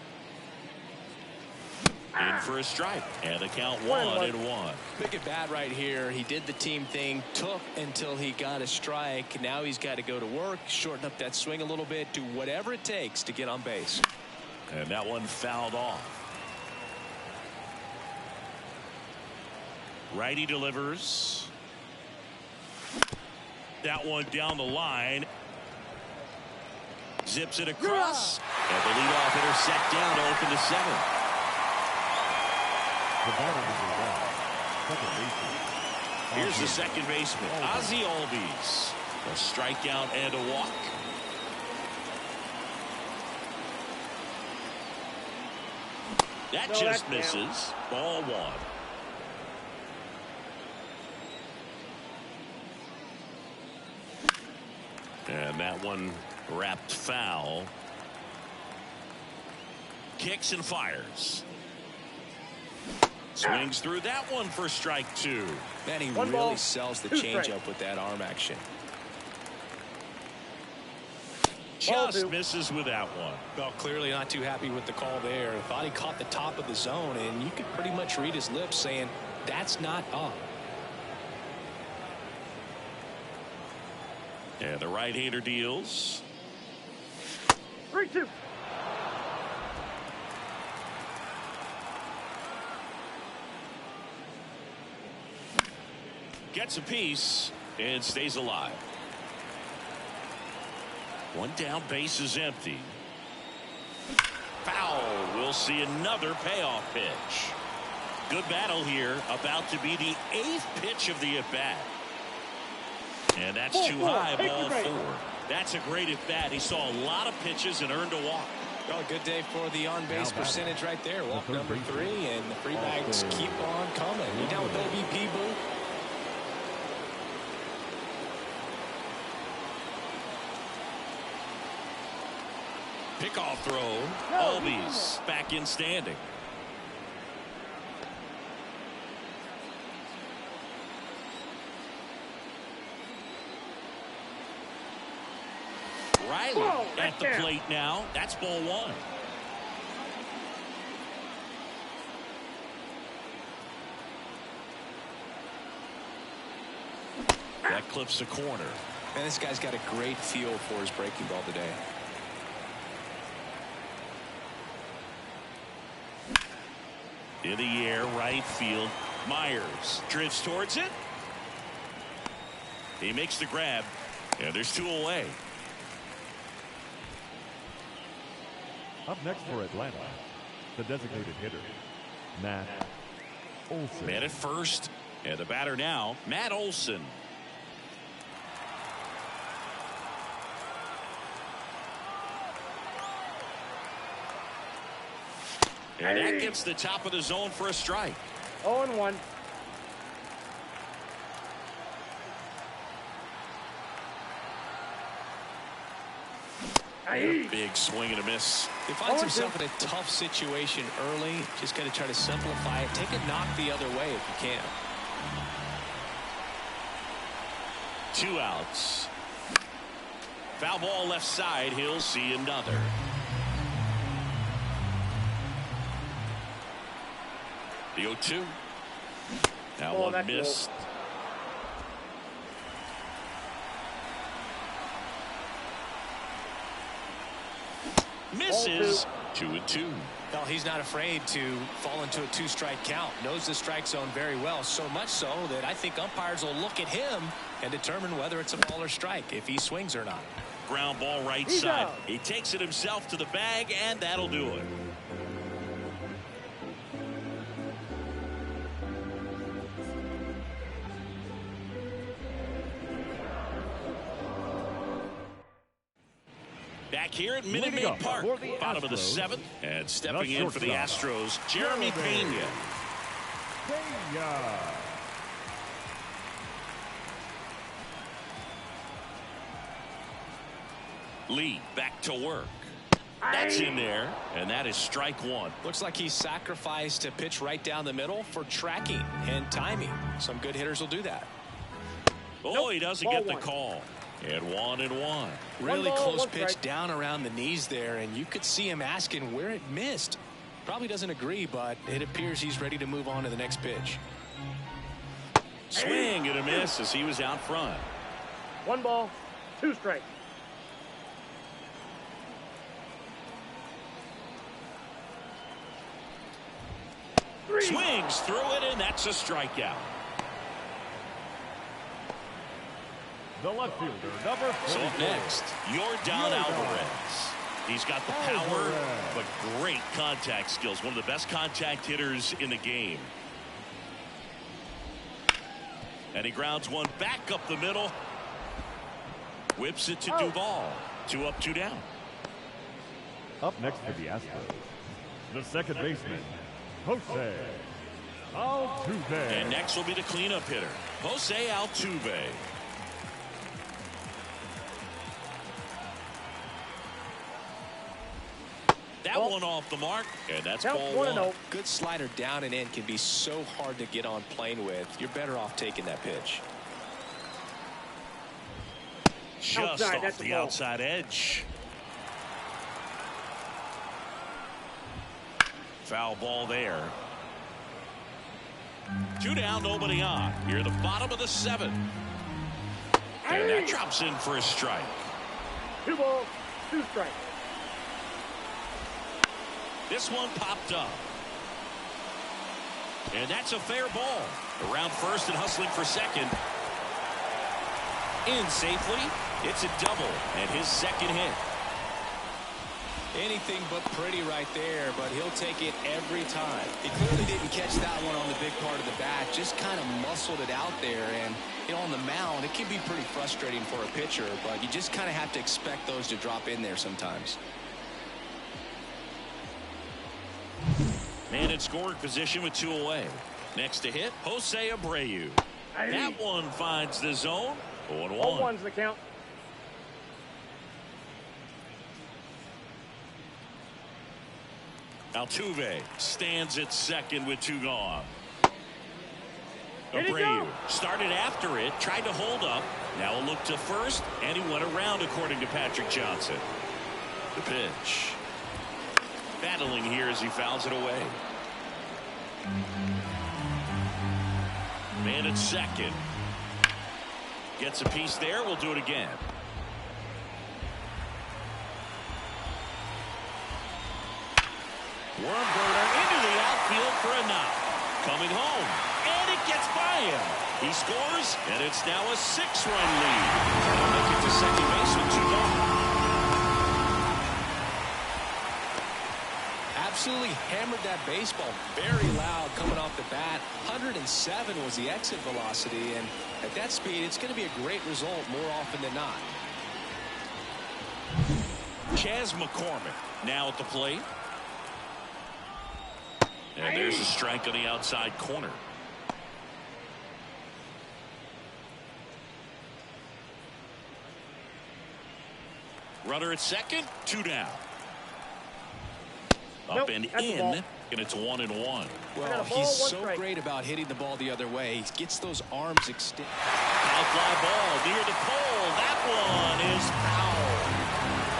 In for a strike, and the count 1-1. Big at bat right here. He did the team thing, took until he got a strike. Now he's got to go to work, shorten up that swing a little bit, do whatever it takes to get on base. And that one fouled off. Righty delivers. That one down the line. Zips it across. And the leadoff hitter set down to open the 7th. Here's the second baseman, Ozzie Albies. A strikeout and a walk. That just misses. Ball 1. And that one wrapped foul. Kicks and fires. Swings through that one for strike 2. Man, he really sells the changeup with that arm action. Just misses with that one. Well, clearly not too happy with the call there. Thought he caught the top of the zone, and you could pretty much read his lips saying, that's not up. And the right-hander deals. 3-2. Gets a piece and stays alive. One down, base is empty. Foul. We'll see another payoff pitch. Good battle here. About to be the 8th pitch of the at-bat. And that's too high, ball 4. That's a great at-bat. He saw a lot of pitches and earned a walk. Well, a good day for the on-base percentage right there. Walk number 3, and the free bags keep on coming. You down with OBP, Boo? Pickoff throw. Albies back in standing. Riley at the plate now. That's ball 1. That clips the corner. Man, this guy's got a great feel for his breaking ball today. In the air, right field. Myers drifts towards it. He makes the grab, and there's 2 away. Up next for Atlanta, the designated hitter, Matt Olson. Man at first, and the batter now, Matt Olson. And that gets the top of the zone for a strike. 0-1. Big swing and a miss. He finds himself in a tough situation early. Just got to try to simplify it. Take a knock the other way if you can. 2 outs. Foul ball left side. He'll see another. The 0-2. That one missed. Misses. 2-2. Well, he's not afraid to fall into a 2-strike count. Knows the strike zone very well. So much so that I think umpires will look at him and determine whether it's a ball or strike, if he swings or not. Ground ball right side. He takes it himself to the bag, and that'll do it. Back here at Minute Maid Park, bottom of the 7th, and stepping in for the Astros, Jeremy Pena. Lee back to work. That's in there, and that is strike one. Looks like he sacrificed a pitch right down the middle for tracking and timing. Some good hitters will do that. Oh, he doesn't get the call. And 1-1. Really close pitch down around the knees there, and you could see him asking where it missed. Probably doesn't agree, but it appears he's ready to move on to the next pitch. Swing and a miss as he was out front. 1 ball, 2 strikes. Swings through it, and that's a strikeout. The left fielder, number 44. So up next, Yordan Alvarez. He's got the power, but great contact skills. One of the best contact hitters in the game. And he grounds one back up the middle. Whips it to Duvall. 2 up, 2 down. Up next for the Astros, the second baseman, Jose Altuve. And next will be the cleanup hitter, Jose Altuve. That one off the mark, and that's ball 1. Good slider down and in can be so hard to get on plane with. You're better off taking that pitch. Just off the outside edge. Foul ball there. 2 down, nobody on. Near the bottom of the 7th. And that drops in for a strike. 2 balls, 2 strikes. This one popped up. And that's a fair ball. Around first and hustling for second. In safely. It's a double and his second hit. Anything but pretty right there, but he'll take it every time. He clearly didn't catch that one on the big part of the bat, just kind of muscled it out there. And, you know, on the mound, it can be pretty frustrating for a pitcher, but you just kind of have to expect those to drop in there sometimes. Man in scoring position with 2 away. Next to hit, Jose Abreu. That one finds the zone. 0-1. 0-1's the count. Altuve stands at second with 2 gone. Abreu started after it, tried to hold up. Now a look to first, and he went around according to Patrick Johnson. The pitch. Battling here as he fouls it away. Man at second. Gets a piece there. We'll do it again. Worm burner into the outfield for a knock. Coming home. And it gets by him. He scores, and it's now a 6-run lead. They'll make it to second base with 2 gone. Absolutely hammered that baseball. Very loud coming off the bat. 107 was the exit velocity, and at that speed, it's going to be a great result more often than not. Chas McCormick now at the plate. And there's a strike on the outside corner. Runner at second, 2 down. Up and in, and it's 1-1. Well, he's so great about hitting the ball the other way. He gets those arms extended. Foul fly ball near the pole. That one is foul.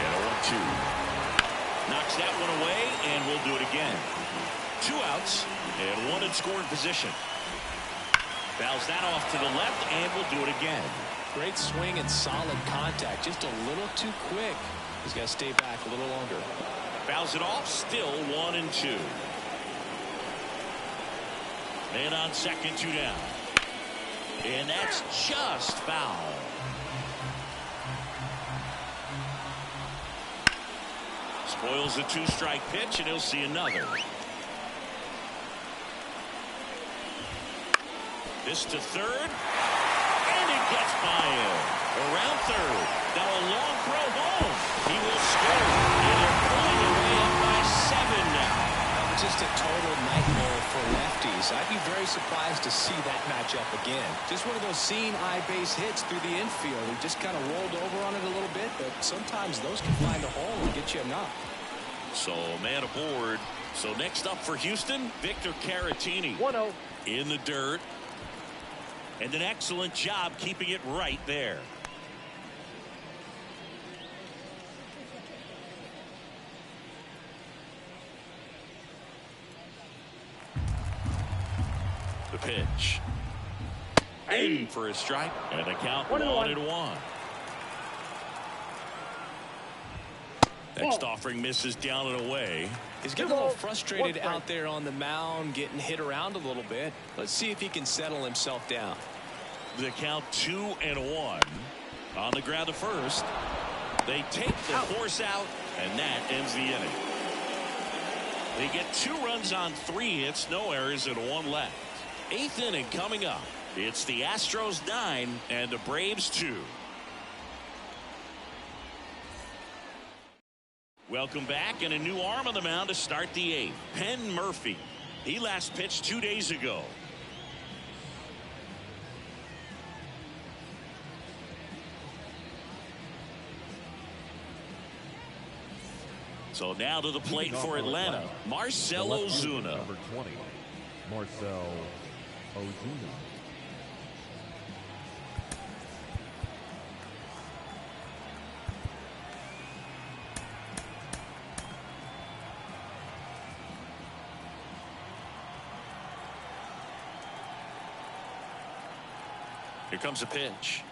And 0-2. Knocks that one away, and we'll do it again. 2 outs and 1 in scoring position. Fouls that off to the left, and we'll do it again. Great swing and solid contact. Just a little too quick. He's got to stay back a little longer. Fouls it off, still 1-2. And on second, 2 down. And that's just foul. Spoils the 2-strike pitch, and he'll see another. This to third, and it gets by him. Around third. Now a long throw home. He will score, and they're pulling away up by 7 now. just a total nightmare for lefties. I'd be very surprised to see that matchup again. Just one of those seeing eye base hits through the infield. He just kind of rolled over on it a little bit, but sometimes those can find a hole and get you a knock. So man aboard. So next up for Houston, Victor Caratini 1-0. in the dirt. And an excellent job keeping it right there. The pitch. In for a strike. And the count 1-1. Next offering misses down and away. He's getting a little frustrated out there on the mound, getting hit around a little bit. Let's see if he can settle himself down. The count 2-1. On the ground to first. They take the force out, and that ends the inning. They get 2 runs on 3 hits, no errors, and 1 left. 8th inning coming up. It's the Astros 9 and the Braves 2. Welcome back, and a new arm on the mound to start the 8th. Penn Murphy. He last pitched 2 days ago. So now to the plate for Atlanta, Marcell Ozuna. Number 20, Marcell Ozuna. Here comes a pitch.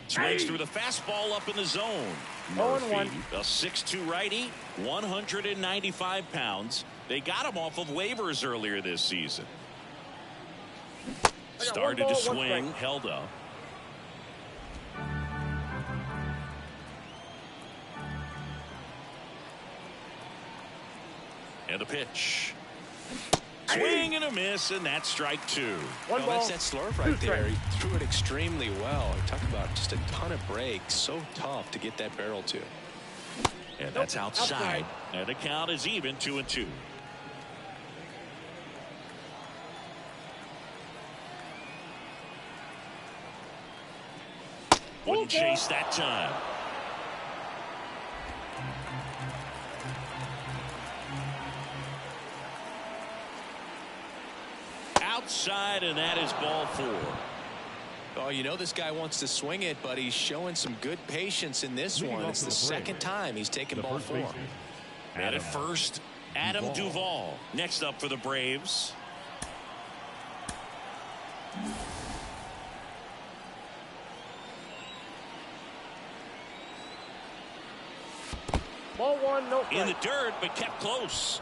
Swings through the fastball up in the zone. 0-1. A 6'2 righty, 195 pounds. They got him off of waivers earlier this season. Started to swing, held up. And a pitch. Swing and a miss, and that's strike 2. That's that slurve right there. He threw it extremely well. Talk about just a ton of breaks. So tough to get that barrel to. And that's outside. And the count is even, 2-2. Wouldn't chase that time. Outside, and that is ball 4. Oh, you know this guy wants to swing it, but he's showing some good patience in this one. It's the second time he's taken ball 4. And at first, Adam Duvall. Next up for the Braves. Ball 1, no strike. In the dirt, but kept close.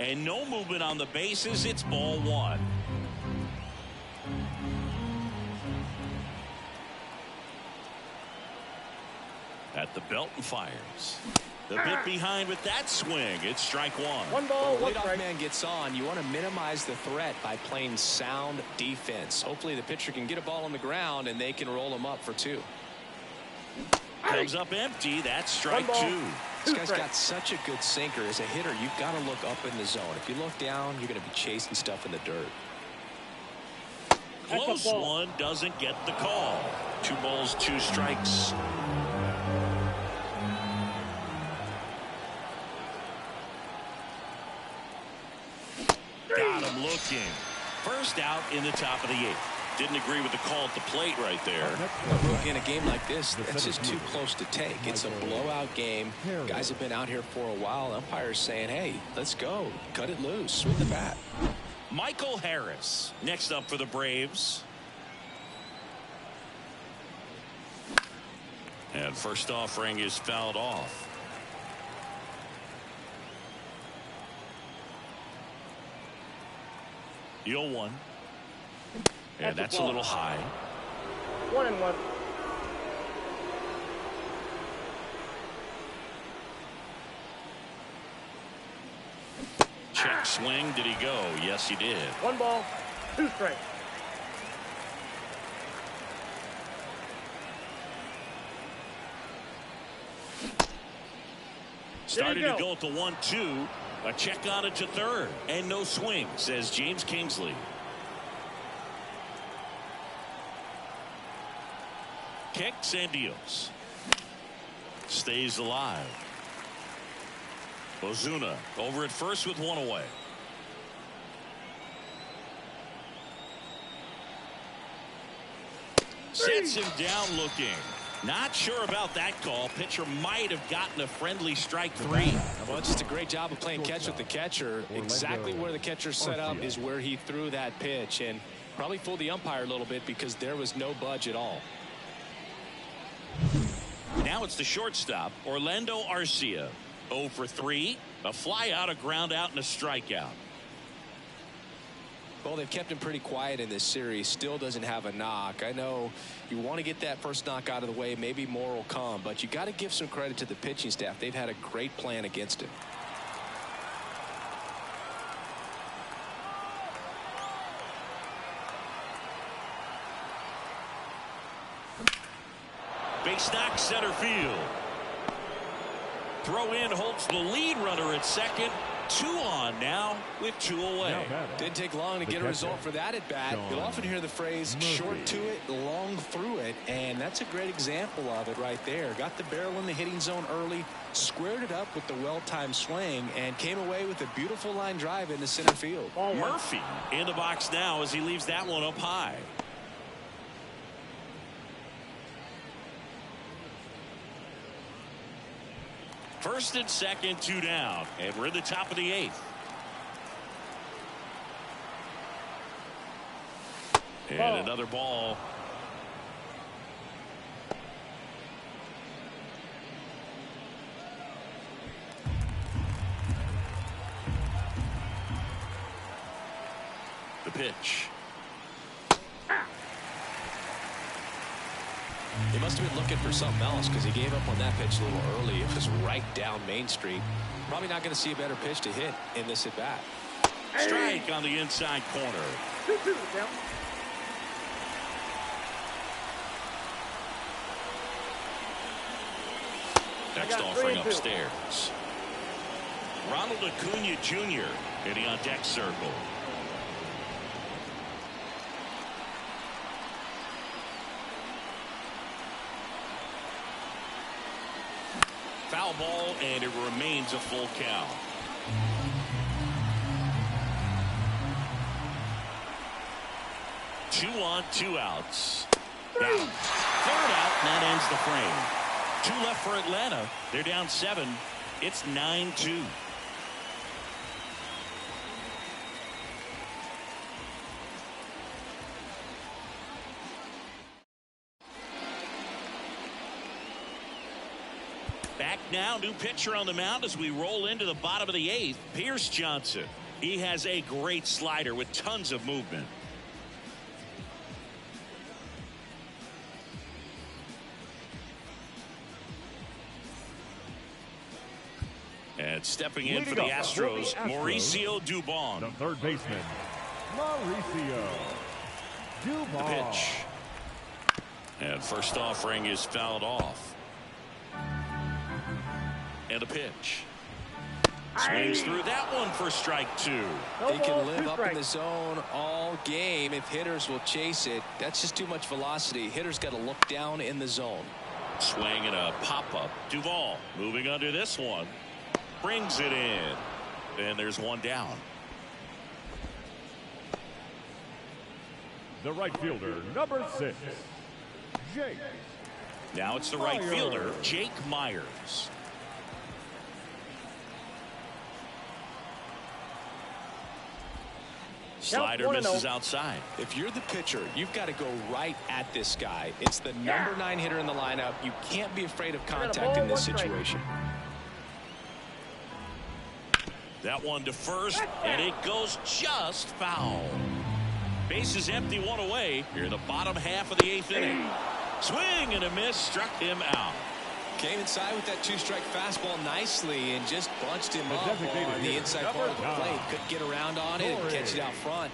And no movement on the bases. It's ball 1. At the belt and fires. The bit behind with that swing. It's strike 1. 1 ball, 1 leadoff strike. man gets on. You want to minimize the threat by playing sound defense. Hopefully the pitcher can get a ball on the ground and they can roll him up for 2. Comes up empty. That's strike 2. This guy's got such a good sinker. As a hitter, you've got to look up in the zone. If you look down, you're going to be chasing stuff in the dirt. Close one, doesn't get the call. 2 balls, 2 strikes. Got him looking. First out in the top of the 8th. Didn't agree with the call at the plate right there. In a game like this, that's just too close to take. It's a blowout game. Guys have been out here for a while. Umpires saying, hey, let's go. Cut it loose. Swing the bat. Michael Harris. Next up for the Braves. And first offering is fouled off. The 0-1. And that's a little high. 1-1. Check swing. Did he go? Yes, he did. 1 ball, 2 strikes. Started to go at the 1-2. A check on it to third. And no swing, says James Kingsley. Kicks and deals. Stays alive. Ozuna over at first with one away. Sets him down looking. Not sure about that call. Pitcher might have gotten a friendly strike three. Well, it's just a great job of playing catch with the catcher. Exactly where the catcher set up is where he threw that pitch, and probably fooled the umpire a little bit because there was no budge at all. Now it's the shortstop, Orlando Arcia. 0 for 3. A fly out, a ground out, and a strikeout. Well, they've kept him pretty quiet in this series. Still doesn't have a knock. I know you want to get that first knock out of the way. Maybe more will come, but you got to give some credit to the pitching staff. They've had a great plan against him. Base knock center field. Throw in holds the lead runner at second. 2 on now with 2 away. Didn't take long to get a result for that at bat. You'll often hear the phrase short to it, long through it, and that's a great example of it right there. Got the barrel in the hitting zone early, squared it up with the well-timed swing, and came away with a beautiful line drive into center field. Murphy in the box now as he leaves that one up high. First and second, 2 down, and we're in the top of the 8th. And another ball. The pitch. He must have been looking for something else because he gave up on that pitch a little early. It was right down Main Street. Probably not going to see a better pitch to hit in this at bat. Strike on the inside corner. 2-2 down. Next offering upstairs. Ronald Acuna Jr. hitting on deck circle. Foul ball, and it remains a full count. Two on, 2 outs. Now, 3rd out, and that ends the frame. 2 left for Atlanta. They're down 7. It's 9-2. Back now, new pitcher on the mound as we roll into the bottom of the 8th. Pierce Johnson. He has a great slider with tons of movement. And stepping in for the Astros, Mauricio Dubon. The third baseman, Mauricio Dubon. The pitch. And first offering is fouled off. And a pitch. Swings through that one for strike 2. He can live up in the zone all game if hitters will chase it. That's just too much velocity. Hitters got to look down in the zone. Swing and a pop-up. Duvall moving under this one. Brings it in. And there's 1 down. The right fielder, number 6, Jake. Now it's the right fielder, Jake Myers. Slider misses outside. If you're the pitcher, you've got to go right at this guy. It's the number 9 hitter in the lineup. You can't be afraid of contact in this situation. That one to first, and it goes just foul. Base is empty, 1 away. Here in the bottom half of the 8th inning. Swing and a miss, struck him out. Came inside with that 2-strike fastball nicely and just bunched him up on the inside part of the plate. Couldn't get around on it and catch it out front.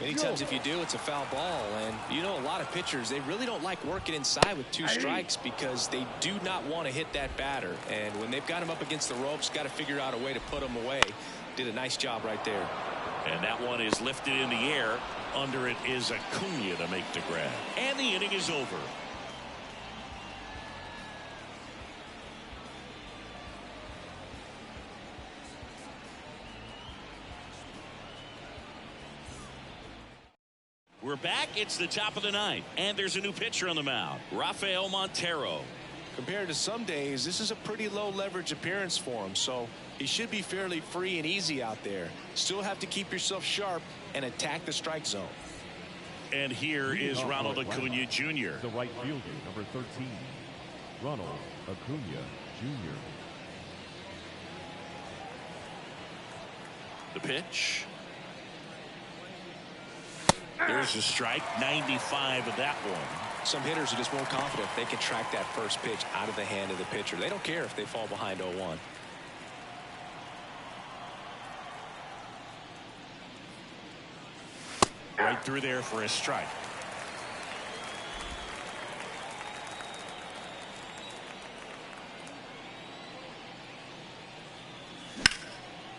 Many times if you do, it's a foul ball. And you know, a lot of pitchers, they really don't like working inside with 2 strikes because they do not want to hit that batter. And when they've got him up against the ropes, got to figure out a way to put him away. Did a nice job right there. And that one is lifted in the air. Under it is Acuna to make the grab. And the inning is over. We're back. It's the top of the ninth. And there's a new pitcher on the mound, Rafael Montero. Compared to some days, this is a pretty low leverage appearance for him, so he should be fairly free and easy out there. Still have to keep yourself sharp and attack the strike zone. And here is Ronald Acuna Jr. The right fielder, number 13, Ronald Acuna Jr. The pitch. There's a strike, 95 of that one. Some hitters are just more confident they can track that first pitch out of the hand of the pitcher. They don't care if they fall behind 0-1. Right through there for a strike.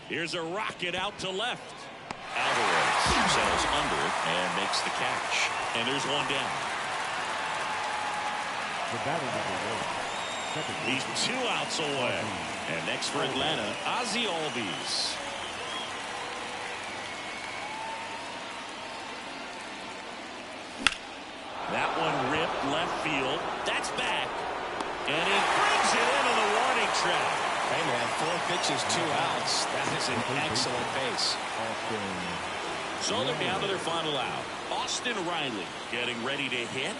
Here's a rocket out to left. Alvarez settles under it and makes the catch. And there's one down. The batter number 1. He's 2 outs away. And next for Atlanta, Ozzie Albies. That one ripped left field. That's back. And he brings it into the warning track. Hey, man, 4 pitches, 2 outs. That is an excellent base. So they're down to their final out. Austin Riley getting ready to hit.